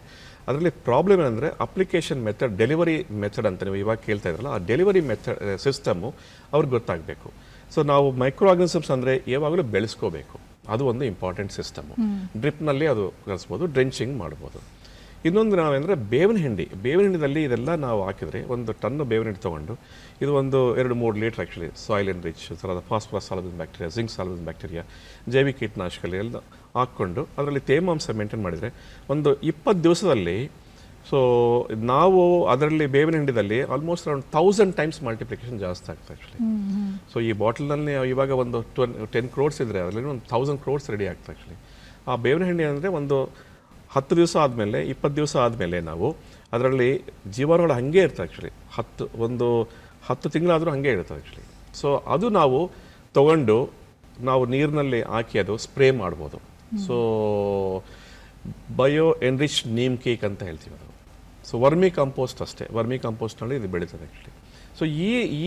ಅದರಲ್ಲಿ ಪ್ರಾಬ್ಲಮ್ ಏನಂದರೆ ಅಪ್ಲಿಕೇಶನ್ ಮೆಥಡ್, ಡೆಲಿವರಿ ಮೆಥಡ್ ಅಂತ ನೀವು ಇವಾಗ ಕೇಳ್ತಾ ಇದ್ರಲ್ಲ, ಆ ಡೆಲಿವರಿ ಮೆಥಡ್ ಸಿಸ್ಟಮು ಅವ್ರಿಗೆ ಗೊತ್ತಾಗಬೇಕು. ಸೊ ನಾವು ಮೈಕ್ರೋ ಆರ್ಗನಿಸಮ್ಸ್ ಅಂದರೆ ಯಾವಾಗಲೂ ಬೆಳೆಸ್ಕೋಬೇಕು, ಅದು ಒಂದು ಇಂಪಾರ್ಟೆಂಟ್ ಸಿಸ್ಟಮು. ಡ್ರಿಪ್ನಲ್ಲಿ ಅದು ಕಳಿಸ್ಬೋದು, ಡ್ರೆಂಚಿಂಗ್ ಮಾಡ್ಬೋದು. ಇನ್ನೊಂದು ನಾವೇಂದರೆ ಬೇವಿನ ಹಿಂಡಿದಲ್ಲಿ ಇದೆಲ್ಲ ನಾವು ಹಾಕಿದರೆ 1 ಟನ್ ಬೇವಿನ ಹಿಂಡಿ ತೊಗೊಂಡು ಇದು ಒಂದು 2-3 litre actually soil and rich ಥರದ phosphorus soluble bacteria, zinc soluble bacteria, ಜೈವಿಕ ಕೀಟನಾಶಕಗಳೆಲ್ಲ ಹಾಕ್ಕೊಂಡು ಅದರಲ್ಲಿ ತೇವಾಂಶ ಮೇಂಟೈನ್ ಮಾಡಿದರೆ ಒಂದು 20 ದಿವಸದಲ್ಲಿ ಸೊ ನಾವು ಅದರಲ್ಲಿ ಬೇವಿನ ಹಿಂಡಿದಲ್ಲಿ ಆಲ್ಮೋಸ್ಟ್ ಅರೌಂಡ್ 1000 ಟೈಮ್ಸ್ ಮಲ್ಟಿಪ್ಲಿಕೇಶನ್ ಜಾಸ್ತಿ ಆಗ್ತದೆ ಆ್ಯಕ್ಚುಲಿ. ಸೊ ಈ ಬಾಟಲ್ನಲ್ಲಿ ಇವಾಗ ಒಂದು 10 crores ಇದ್ದರೆ ಅದರಲ್ಲಿ ಒಂದು 1000 crores ರೆಡಿ ಆಗ್ತದೆ ಆ್ಯಕ್ಚುಲಿ. ಆ ಬೇವಿನ ಹಿಂಡಿ ಅಂದರೆ ಒಂದು 10 ದಿವಸ ಆದಮೇಲೆ, 20 ದಿವಸ ಆದಮೇಲೆ ನಾವು ಅದರಲ್ಲಿ ಜೀವಾಣುಗಳು ಹಾಗೆ ಇರ್ತವೆ ಆ್ಯಕ್ಚುಲಿ. 10 ತಿಂಗಳಾದರೂ ಹಾಗೆ ಇರ್ತದೆ ಆ್ಯಕ್ಚುಲಿ. ಸೊ ಅದು ನಾವು ತಗೊಂಡು ನಾವು ನೀರಿನಲ್ಲಿ ಹಾಕಿ ಅದು ಸ್ಪ್ರೇ ಮಾಡ್ಬೋದು. So bio enrich neem cake ಅಂತ ಹೇಳ್ತೀವಿ ಅದು. ಸೊ ವರ್ಮಿ ಕಂಪೋಸ್ಟ್ ಅಷ್ಟೇ, ವರ್ಮಿ ಕಂಪೋಸ್ಟ್ನಲ್ಲಿ ಇದು ಬೆಳೀತದೆ ಆ್ಯಕ್ಚುಲಿ. ಸೊ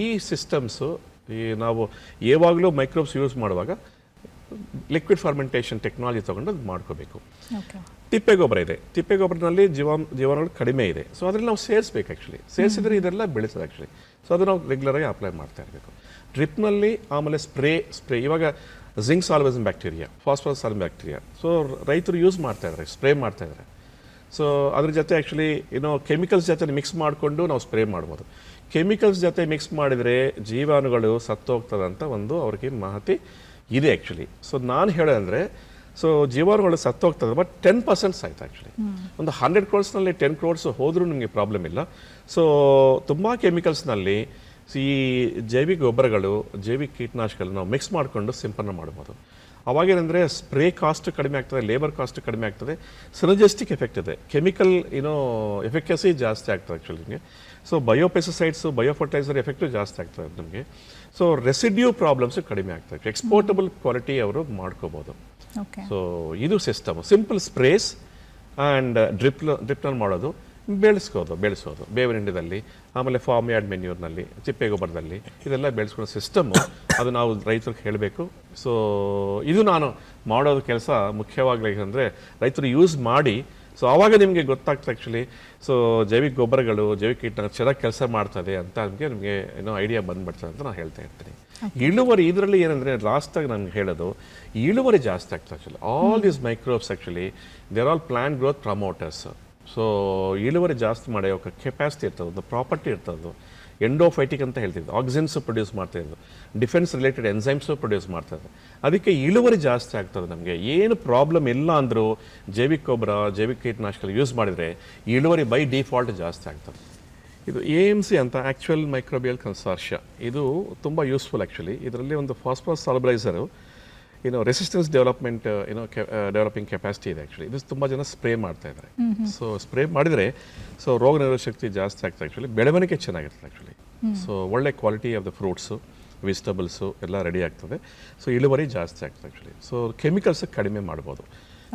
ಈ ಸಿಸ್ಟಮ್ಸು ನಾವು ಯಾವಾಗಲೂ ಮೈಕ್ರೋಬ್ಸ್ ಯೂಸ್ ಮಾಡುವಾಗ ಲಿಕ್ವಿಡ್ ಫರ್ಮೆಂಟೇಷನ್ ಟೆಕ್ನಾಲಜಿ ತೊಗೊಂಡು ಅದು ಮಾಡ್ಕೋಬೇಕು. ತಿಪ್ಪೆ ಗೊಬ್ಬರನಲ್ಲಿ ಜೀವಾಣುಗಳು ಕಡಿಮೆ ಇದೆ. ಸೊ ಅದರಲ್ಲಿ ನಾವು ಸೇರಿಸ್ಬೇಕು ಆ್ಯಕ್ಚುಲಿ. ಸೇರಿಸಿದ್ರೆ ಇದೆಲ್ಲ ಬೆಳೀತದೆ ಆ್ಯಕ್ಚುಲಿ. ಸೊ ಅದು ನಾವು ರೆಗ್ಯುಲರಾಗಿ ಅಪ್ಲೈ ಮಾಡ್ತಾ ಇರಬೇಕು. ಡ್ರಿಪ್ನಲ್ಲಿ ಆಮೇಲೆ ಸ್ಪ್ರೇ ಇವಾಗ zinc soluble bacteria, phosphorus soluble bacteria. So ರೈತರು ಯೂಸ್ ಮಾಡ್ತಾ ಇದ್ದಾರೆ, ಸ್ಪ್ರೇ ಮಾಡ್ತಾ ಇದ್ದಾರೆ. ಸೊ ಅದ್ರ ಜೊತೆ ಆ್ಯಕ್ಚುಲಿ ಕೆಮಿಕಲ್ಸ್ ಜೊತೆ ಮಿಕ್ಸ್ ಮಾಡಿಕೊಂಡು ನಾವು ಸ್ಪ್ರೇ ಮಾಡ್ಬೋದು. ಕೆಮಿಕಲ್ಸ್ ಜೊತೆ ಮಿಕ್ಸ್ ಮಾಡಿದರೆ ಜೀವಾಣುಗಳು ಸತ್ತೋಗ್ತದಂತ ಒಂದು ಅವ್ರಿಗೆ ಮಾಹಿತಿ ಇದೆ ಆ್ಯಕ್ಚುಲಿ. ಸೊ ನಾನು ಹೇಳೋದಂದರೆ ಸೊ ಜೀವಾಣುಗಳು ಸತ್ತೋಗ್ತದೆ, ಬಟ್ 10% ಆಯ್ತು ಆ್ಯಕ್ಚುಲಿ. ಒಂದು 100 crores 10 crores ಹೋದರೂ ನಿಮಗೆ ಪ್ರಾಬ್ಲಮ್ ಇಲ್ಲ. ಸೊ ತುಂಬ ಕೆಮಿಕಲ್ಸ್ನಲ್ಲಿ ಈ ಜೈವಿಕ ಗೊಬ್ಬರಗಳು, ಜೈವಿಕ ಕೀಟನಾಶಕಗಳು ನಾವು ಮಿಕ್ಸ್ ಮಾಡಿಕೊಂಡು ಸಿಂಪಡಣೆ ಮಾಡ್ಬೋದು. ಅವಾಗೇನೆಂದರೆ ಸ್ಪ್ರೇ ಕಾಸ್ಟ್ ಕಡಿಮೆ ಆಗ್ತದೆ, ಲೇಬರ್ ಕಾಸ್ಟ್ ಕಡಿಮೆ ಆಗ್ತದೆ, ಸಿನರ್ಜಿಸ್ಟಿಕ್ ಎಫೆಕ್ಟ್ ಇದೆ, ಕೆಮಿಕಲ್ ಎಫೆಕ್ಟಸಿ ಜಾಸ್ತಿ ಆಗ್ತದೆ ಆ್ಯಕ್ಚುಲಿ ನಿಮಗೆ. ಸೊ ಬಯೋಪೆಸ್ಟಿಸೈಡ್ಸು, ಬಯೋಫರ್ಟೈಸರ್ ಎಫೆಕ್ಟು ಜಾಸ್ತಿ ಆಗ್ತದೆ ನಮಗೆ. ಸೊ ರೆಸಿಡ್ಯೂ ಪ್ರಾಬ್ಲಮ್ಸು ಕಡಿಮೆ ಆಗ್ತದೆ, ಎಕ್ಸ್ಪೋರ್ಟಬಲ್ ಕ್ವಾಲಿಟಿ ಅವರು ಮಾಡ್ಕೋಬೋದು. ಸೊ ಇದು ಸಿಸ್ಟಮ್, ಸಿಂಪಲ್ ಸ್ಪ್ರೇಸ್ ಆ್ಯಂಡ್ ಡ್ರಿಪ್ನಲ್ಲಿ ಮಾಡೋದು, ಬೆಳೆಸೋದು ಬೇವಿನ ಹಿಂಡಿದಲ್ಲಿ, ಆಮೇಲೆ ಫಾರ್ಮ್ ಯಾರ್ಡ್ ಮೆನ್ಯೂರ್ನಲ್ಲಿ, ತಿಪ್ಪೆ ಗೊಬ್ಬರದಲ್ಲಿ, ಇದೆಲ್ಲ ಬೆಳೆಸ್ಕೊಳ್ಳೋ ಸಿಸ್ಟಮ್ಮು ಅದು ನಾವು ರೈತರಿಗೆ ಹೇಳಬೇಕು. ಸೊ ಇದು ನಾನು ಮಾಡೋದು ಕೆಲಸ ಮುಖ್ಯವಾಗಿ ಅಂದರೆ ರೈತರು ಯೂಸ್ ಮಾಡಿ. ಸೊ ಆವಾಗ ನಿಮಗೆ ಗೊತ್ತಾಗ್ತದೆ ಆ್ಯಕ್ಚುಲಿ. ಸೊ ಜೈವಿಕ ಗೊಬ್ಬರಗಳು, ಜೈವಿಕ ಕೀಟನಾಶಕ ಚೆನ್ನಾಗಿ ಕೆಲಸ ಮಾಡ್ತದೆ ಅಂತ ನಿಮಗೆ ಐಡಿಯಾ ಬಂದ್ಬಿಡ್ತದೆ ಅಂತ ನಾನು ಹೇಳ್ತಾ ಇರ್ತೀನಿ. ಇಳುವರಿ ಇದರಲ್ಲಿ ಏನಂದರೆ ಲಾಸ್ಟಾಗಿ ನನಗೆ ಹೇಳೋದು, ಇಳುವರಿ ಜಾಸ್ತಿ ಆಗ್ತದೆ actually. All these microbes actually they're all plant growth promoters. So ಇಳುವರಿ ಜಾಸ್ತಿ ಮಾಡೋ ಕೆಪಾಸಿಟಿ ಇರ್ತದೆ, ಒಂದು ಪ್ರಾಪರ್ಟಿ ಇರ್ತದೆ. ಎಂಡೋಫೈಟಿಕ್ ಅಂತ ಹೇಳ್ತಿದ್ದು, ಆಕ್ಸಿನ್ಸು ಪ್ರೊಡ್ಯೂಸ್ ಮಾಡ್ತಾ ಇದ್ದು, ಡಿಫೆನ್ಸ್ ರಿಲೇಟೆಡ್ ಎನ್ಸೈಮ್ಸು ಪ್ರೊಡ್ಯೂಸ್ ಮಾಡ್ತಾಯಿದೆ. ಅದಕ್ಕೆ ಇಳುವರಿ ಜಾಸ್ತಿ ಆಗ್ತದೆ. ನಮಗೆ ಏನು ಪ್ರಾಬ್ಲಮ್ ಇಲ್ಲ ಅಂದರೂ ಜೈವಿಕ ಗೊಬ್ಬರ, ಜೈವಿಕ ಕೀಟನಾಶಕ ಯೂಸ್ ಮಾಡಿದರೆ ಇಳುವರಿ ಬೈ ಡಿಫಾಲ್ಟ್ ಜಾಸ್ತಿ ಆಗ್ತದೆ. ಇದು AMC ಅಂತ ಆ್ಯಕ್ಚುಯಲ್ ಮೈಕ್ರೋಬಿಯಲ್ ಕನ್ಸಾರ್ಷಿಯಾ, ಇದು ತುಂಬ ಯೂಸ್ಫುಲ್ ಆ್ಯಕ್ಚುಲಿ. ಇದರಲ್ಲಿ ಒಂದು ಫಾಸ್ಫರಸ್ ಸಾಲ್ಯುಬಲೈಸರು ರೆಸಿಸ್ಟೆನ್ಸ್ ಡೆವಲಪಿಂಗ್ ಕೆಪಾಸಿಟಿ ಇದೆ ಆ್ಯಕ್ಚುಲಿ. ಇದು ತುಂಬ ಜನ ಸ್ಪ್ರೇ ಮಾಡ್ತಾ ಇದ್ದಾರೆ. ಸೊ ಸ್ಪ್ರೇ ಮಾಡಿದರೆ ಸೊ ರೋಗ ನಿರೋಧಕ ಶಕ್ತಿ ಜಾಸ್ತಿ ಆಗ್ತದೆ ಆ್ಯಕ್ಚುಲಿ, ಬೆಳವಣಿಗೆ ಚೆನ್ನಾಗಿರ್ತದೆ ಆ್ಯಕ್ಚುಲಿ. ಸೊ ಒಳ್ಳೆ ಕ್ವಾಲಿಟಿ ಆಫ್ ದ ಫ್ರೂಟ್ಸು, ವೆಜಿಟಬಲ್ಸು ಎಲ್ಲ ರೆಡಿ ಆಗ್ತದೆ. ಸೊ ಇಳುವರಿ ಜಾಸ್ತಿ ಆಗ್ತದೆ ಆ್ಯಕ್ಚುಲಿ. ಸೊ ಕೆಮಿಕಲ್ಸ್ ಕಡಿಮೆ ಮಾಡ್ಬೋದು.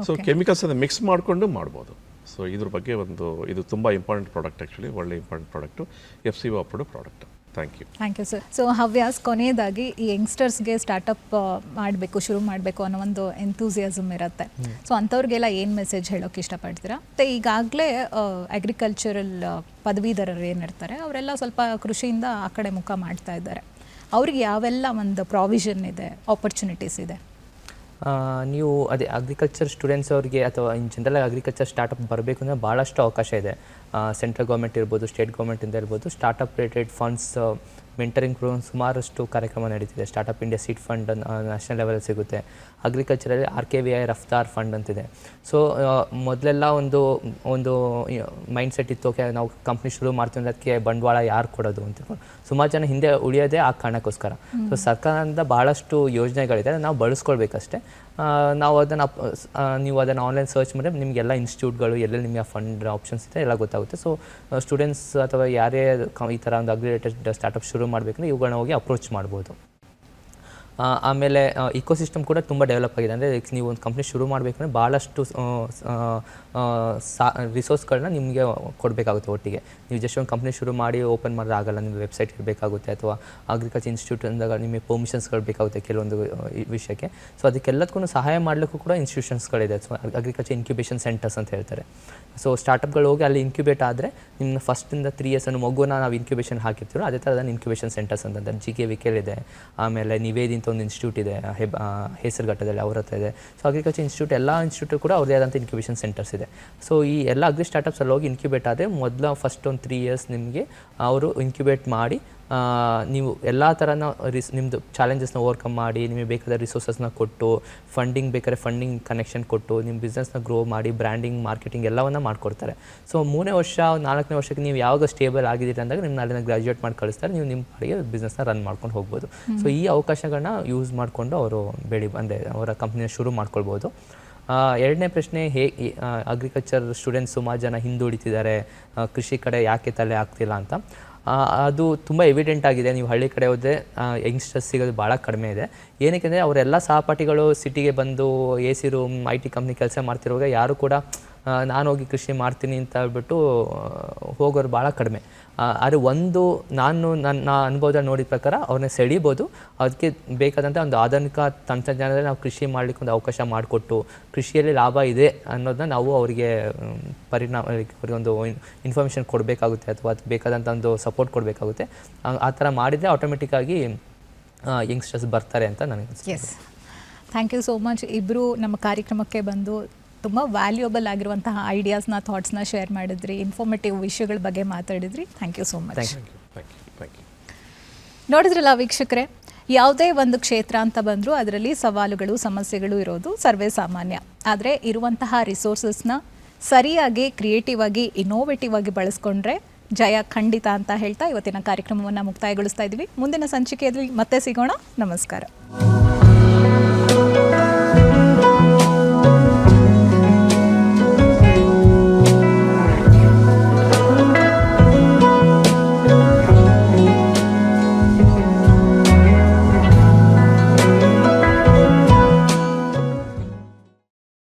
ಸೊ ಕೆಮಿಕಲ್ಸ್ ಅದನ್ನು ಮಿಕ್ಸ್ ಮಾಡಿಕೊಂಡು ಮಾಡ್ಬೋದು. ಸೊ ಇದ್ರ ಬಗ್ಗೆ ಇದು ತುಂಬ ಇಂಪಾರ್ಟೆಂಟ್ ಪ್ರಾಡಕ್ಟ್ ಆ್ಯಕ್ಚುಲಿ, ಒಳ್ಳೆ important product, FCO approved product. Thank you sir. So ಹವ್ಯಾಸ್, ಕೊನೆಯದಾಗಿ ಈ ಯಂಗ್ಸ್ಟರ್ಸ್ಗೆ ಸ್ಟಾರ್ಟಪ್ ಶುರು ಮಾಡಬೇಕು ಅನ್ನೋ ಒಂದು ಎಂಥೂಸಿಯಾಸಮ್ ಇರುತ್ತೆ. ಸೊ ಅಂಥವ್ರಿಗೆಲ್ಲ ಏನು ಮೆಸೇಜ್ ಹೇಳೋಕೆ ಇಷ್ಟಪಡ್ತೀರಾ? ಮತ್ತು ಈಗಾಗಲೇ ಅಗ್ರಿಕಲ್ಚರಲ್ ಪದವೀಧರರು ಏನಿರ್ತಾರೆ ಅವರೆಲ್ಲ ಸ್ವಲ್ಪ ಕೃಷಿಯಿಂದ ಆ ಕಡೆ ಮುಖ ಮಾಡ್ತಾ ಇದ್ದಾರೆ. ಅವ್ರಿಗೆ ಯಾವೆಲ್ಲ ಒಂದು ಪ್ರಾವಿಷನ್ ಇದೆ, ಆಪರ್ಚುನಿಟೀಸ್ ಇದೆ? ನೀವು ಅದೇ ಅಗ್ರಿಕಲ್ಚರ್ ಸ್ಟೂಡೆಂಟ್ಸ್ ಅವ್ರಿಗೆ ಅಥವಾ ಇನ್ ಜನರಲ್ ಅಗ್ರಿಕಲ್ಚರ್ ಸ್ಟಾರ್ಟಪ್ ಬರಬೇಕು ಅಂದರೆ ಭಾಳಷ್ಟು ಅವಕಾಶ ಇದೆ. ಸೆಂಟ್ರಲ್ ಗೌರ್ಮೆಂಟ್ ಇರ್ಬೋದು, ಸ್ಟೇಟ್ ಗೌರ್ಮೆಂಟಿಂದ ಇರ್ಬೋದು, startup related funds mentoring program ಸುಮಾರಷ್ಟು ಕಾರ್ಯಕ್ರಮ ನಡೀತಿದೆ. Startup India seed fund national level ಸಿಗುತ್ತೆ. ಅಗ್ರಿಕಲ್ಚರಲ್ಲಿ RKVI ರಫ್ತಾರ್ ಫಂಡ್ ಅಂತಿದೆ. ಸೊ ಮೊದಲೆಲ್ಲ ಒಂದು ಮೈಂಡ್ ಸೆಟ್ ಇತ್ತು, ಓಕೆ ನಾವು ಕಂಪ್ನಿ ಶುರು ಮಾಡ್ತೀವಿ ಅಂದರೆ ಅದಕ್ಕೆ ಬಂಡವಾಳ ಯಾರು ಕೊಡೋದು ಅಂತ. ಸುಮಾರು ಜನ ಹಿಂದೆ ಉಳಿಯೋದೇ ಆ ಕಾರಣಕ್ಕೋಸ್ಕರ. ಸೊ ಸರ್ಕಾರದಿಂದ ಭಾಳಷ್ಟು ಯೋಜನೆಗಳಿದೆ, ನಾವು ಬಳಸ್ಕೊಳ್ಬೇಕಷ್ಟೇ. ನೀವು ಅದನ್ನು ಆನ್ಲೈನ್ ಸರ್ಚ್ ಮಾಡಿದ್ರೆ ನಿಮಗೆಲ್ಲ ಇನ್ಸ್ಟಿಟ್ಯೂಟ್ಗಳು ಎಲ್ಲೆಲ್ಲಿ ನಿಮಗೆ ಫಂಡ್ ಆಪ್ಷನ್ಸ್ ಇದೆ ಎಲ್ಲ ಗೊತ್ತಾಗುತ್ತೆ. ಸೊ ಸ್ಟೂಡೆಂಟ್ಸ್ ಅಥವಾ ಯಾರೇ ಈ ಥರ ಒಂದು ಅಗ್ರಿಲೇಟೆಡ್ ಸ್ಟಾರ್ಟಪ್ ಶುರು ಮಾಡಬೇಕಂದ್ರೆ ಇವುಗಳನ್ನ ಹೋಗಿ ಅಪ್ರೋಚ್ ಮಾಡ್ಬೋದು. ಆಮೇಲೆ ಇಕೋಸಿಸ್ಟಮ್ ಕೂಡ ತುಂಬ ಡೆವಲಪ್ ಆಗಿದೆ. ಅಂದರೆ ನೀವು ಒಂದು ಕಂಪ್ನಿ ಶುರು ಮಾಡಬೇಕಂದ್ರೆ ಭಾಳಷ್ಟು ರಿಸೋರ್ಸ್ಗಳನ್ನ ನಿಮಗೆ ಕೊಡಬೇಕಾಗುತ್ತೆ ಒಟ್ಟಿಗೆ. ನೀವು ಜಸ್ಟ್ ಒಂದು ಕಂಪ್ನಿ ಶುರು ಮಾಡಿ ಓಪನ್ ಮಾಡಿದ್ರೆ ಆಗಲ್ಲ, ನಿಮಗೆ ವೆಬ್ಸೈಟ್ ಇರಬೇಕಾಗುತ್ತೆ ಅಥವಾ ಅಗ್ರಿಕಲ್ಚರ್ ಇನ್ಸ್ಟಿಟ್ಯೂಟಿಂದ ನಿಮಗೆ ಪರ್ಮಿಷನ್ಸ್ಗಳು ಬೇಕಾಗುತ್ತೆ ಕೆಲವೊಂದು ವಿಷಯಕ್ಕೆ. ಸೊ ಅದಕ್ಕೆಲ್ಲದಕ್ಕೂ ಸಹಾಯ ಮಾಡಲಿಕ್ಕೂ ಕೂಡ ಇನ್ಸ್ಟಿಟ್ಯೂಷನ್ಸ್ಗಳಿದೆ. ಸೊ ಅಗ್ರಿಕಲ್ಚರ್ ಇನ್ಕ್ಯುಬೇಷನ್ ಸೆಂಟರ್ಸ್ ಅಂತ ಹೇಳ್ತಾರೆ. ಸೊ ಸ್ಟಾರ್ಟಪ್ಗಳು ಹೋಗಿ ಅಲ್ಲಿ ಇನ್ಕ್ಯುಬೇಟ್ ಆದರೆ ನಿಮ್ಮ ಫಸ್ಟಿಂದ 3 years ಅನ್ನೋ ಮಗುನ ನಾವು ಇನ್ಕ್ಯುಬೇಷನ್ ಹಾಕಿರ್ತೀರೋ ಅದೇ ಥರದ ಇನ್ಕ್ಯುಬೇಷನ್ ಸೆಂಟರ್ಸ್ ಅಂತಂದರೆ GKVK ಇದೆ. ಆಮೇಲೆ ನಿವೇದಿ ಅಂತ ಒಂದು ಇನ್ಸ್ಟಿಟ್ಯೂಟ್ ಇದೆ ಹೆಸರುಘಟ್ಟದಲ್ಲಿ, ಅವ್ರ ಹತ್ರ ಇದೆ. ಸೊ ಅಗ್ರಿಕಲ್ಚರ್ ಇನ್ಸ್ಟಿಟ್ಯೂಟ್ ಎಲ್ಲ ಇನ್ಸ್ಟಿಟ್ಯೂಟ್ ಕೂಡ ಅವ್ರದೇ ಆದಂಥ ಇನ್ಕ್ಯುಬೇಷನ್ ಸೆಂಟರ್ಸ್ ಇದೆ. ಸೊ ಈ ಎಲ್ಲ ಅಗ್ರಿ ಸ್ಟಾರ್ಟಪ್ಸಲ್ಲಿ ಹೋಗಿ ಇನ್ಕ್ಯುಬೇಟ್ ಆದರೆ ಫಸ್ಟ್ ಒಂದು 3 years ನಿಮಗೆ ಅವರು ಇನ್ಕ್ಯುಬೇಟ್ ಮಾಡಿ ನೀವು ಎಲ್ಲ ಥರನ ನಿಮ್ಮದು ಚಾಲೆಂಜಸ್ನ ಓವರ್ಕಮ್ ಮಾಡಿ ನಿಮಗೆ ಬೇಕಾದ ರಿಸೋರ್ಸಸ್ನ ಕೊಟ್ಟು ಬೇಕಾದ್ರೆ ಫಂಡಿಂಗ್ ಕನೆಕ್ಷನ್ ಕೊಟ್ಟು ನಿಮ್ಮ ಬಿಸ್ನೆಸ್ನ ಗ್ರೋ ಮಾಡಿ ಬ್ರ್ಯಾಂಡಿಂಗ್ ಮಾರ್ಕೆಟಿಂಗ್ ಎಲ್ಲವನ್ನ ಮಾಡಿಕೊಡ್ತಾರೆ. ಸೊ 3ನೇ ವರ್ಷ 4ನೇ ವರ್ಷಕ್ಕೆ ನೀವು ಯಾವಾಗ ಸ್ಟೇಬಲ್ ಆಗಿದ್ದೀರಿ ಅಂದಾಗ ನಿಮ್ಮನ್ನ ಅಲ್ಲಿಂದ ಗ್ರಾಜ್ಯುಯೇಟ್ ಮಾಡಿ ಕಳಿಸ್ತಾರೆ. ನೀವು ನಿಮ್ಮ ಪಾಡಿಗೆ ಬಿಸ್ನೆಸ್ನ ರನ್ ಮಾಡ್ಕೊಂಡು ಹೋಗ್ಬೋದು. ಸೊ ಈ ಅವಕಾಶಗಳನ್ನ ಯೂಸ್ ಮಾಡಿಕೊಂಡು ಅವರು ಅವರ ಕಂಪ್ನಿನ ಶುರು ಮಾಡ್ಕೊಳ್ಬೋದು. 2ನೇ ಪ್ರಶ್ನೆ, ಅಗ್ರಿಕಲ್ಚರ್ ಸ್ಟೂಡೆಂಟ್ಸ್ ಸುಮಾರು ಜನ ಹಿಂದುಳಿತಿದ್ದಾರೆ, ಕೃಷಿ ಕಡೆ ಯಾಕೆ ತಲೆ ಆಗ್ತಿಲ್ಲ ಅಂತ. ಅದು ತುಂಬ ಎವಿಡೆಂಟ್ ಆಗಿದೆ. ನೀವು ಹಳ್ಳಿ ಕಡೆ ಹೋದರೆ ಯಂಗ್ಸ್ಟರ್ಸ್ ಸಿಗೋದು ಭಾಳ ಕಡಿಮೆ ಇದೆ. ಏನಕ್ಕೆ ಅಂದರೆ ಅವರೆಲ್ಲ ಸಹಪಾಠಿಗಳು ಸಿಟಿಗೆ ಬಂದು AC ರೂಮ್ IT ಕಂಪ್ನಿ ಕೆಲಸ ಮಾಡ್ತಿರುವಾಗ ಯಾರು ಕೂಡ ನಾನು ಹೋಗಿ ಕೃಷಿ ಮಾಡ್ತೀನಿ ಅಂತ ಹೇಳ್ಬಿಟ್ಟು ಹೋಗೋರು ಭಾಳ ಕಡಿಮೆ. ಆದರೆ ನನ್ನ ಅನುಭವದಲ್ಲಿ ನೋಡಿದ ಪ್ರಕಾರ ಅವ್ರನ್ನ ಸೆಳೀಬೋದು. ಅದಕ್ಕೆ ಬೇಕಾದಂಥ ಒಂದು ಆಧುನಿಕ ತಂತ್ರಜ್ಞಾನದಲ್ಲಿ ನಾವು ಕೃಷಿ ಮಾಡಲಿಕ್ಕೆ ಒಂದು ಅವಕಾಶ ಮಾಡಿಕೊಟ್ಟು ಕೃಷಿಯಲ್ಲಿ ಲಾಭ ಇದೆ ಅನ್ನೋದನ್ನ ನಾವು ಅವರಿಗೆ ಅವರಿಗೊಂದು ಇನ್ಫಾರ್ಮೇಷನ್ ಕೊಡಬೇಕಾಗುತ್ತೆ ಅಥವಾ ಅದಕ್ಕೆ ಬೇಕಾದಂಥ ಒಂದು ಸಪೋರ್ಟ್ ಕೊಡಬೇಕಾಗುತ್ತೆ. ಆ ಥರ ಮಾಡಿದರೆ ಆಟೋಮೆಟಿಕ್ಕಾಗಿ ಯಂಗ್ಸ್ಟರ್ಸ್ ಬರ್ತಾರೆ ಅಂತ ನನಗೆ ಅನಿಸುತ್ತೆ. Yes, thank you so much. ಇಬ್ಬರು ನಮ್ಮ ಕಾರ್ಯಕ್ರಮಕ್ಕೆ ಬಂದು ತುಂಬ ವ್ಯಾಲ್ಯೂಯಬಲ್ ಆಗಿರುವಂತಹ ಐಡಿಯಾಸ್ನ ಥಾಟ್ಸ್ನ ಶೇರ್ ಮಾಡಿದ್ರಿ, ಇನ್ಫಾರ್ಮೇಟಿವ್ ವಿಷಯಗಳ ಬಗ್ಗೆ ಮಾತಾಡಿದ್ರಿ. Thank you so much. Thank you. ನೋಡಿದ್ರಲ್ಲ ವೀಕ್ಷಕರೇ, ಯಾವುದೇ ಒಂದು ಕ್ಷೇತ್ರ ಅಂತ ಬಂದರೂ ಅದರಲ್ಲಿ ಸವಾಲುಗಳು ಸಮಸ್ಯೆಗಳು ಇರೋದು ಸರ್ವೇ ಸಾಮಾನ್ಯ. ಆದರೆ ಇರುವಂತಹ ರಿಸೋರ್ಸಸ್ನ ಸರಿಯಾಗಿ ಕ್ರಿಯೇಟಿವ್ ಆಗಿ ಇನ್ನೋವೇಟಿವ್ ಆಗಿ ಬಳಸ್ಕೊಂಡ್ರೆ ಜಯ ಖಂಡಿತ ಅಂತ ಹೇಳ್ತಾ ಇವತ್ತಿನ ಕಾರ್ಯಕ್ರಮವನ್ನು ಮುಕ್ತಾಯಗೊಳಿಸ್ತಾ ಇದ್ದೀವಿ. ಮುಂದಿನ ಸಂಚಿಕೆಯಲ್ಲಿ ಮತ್ತೆ ಸಿಗೋಣ. ನಮಸ್ಕಾರ.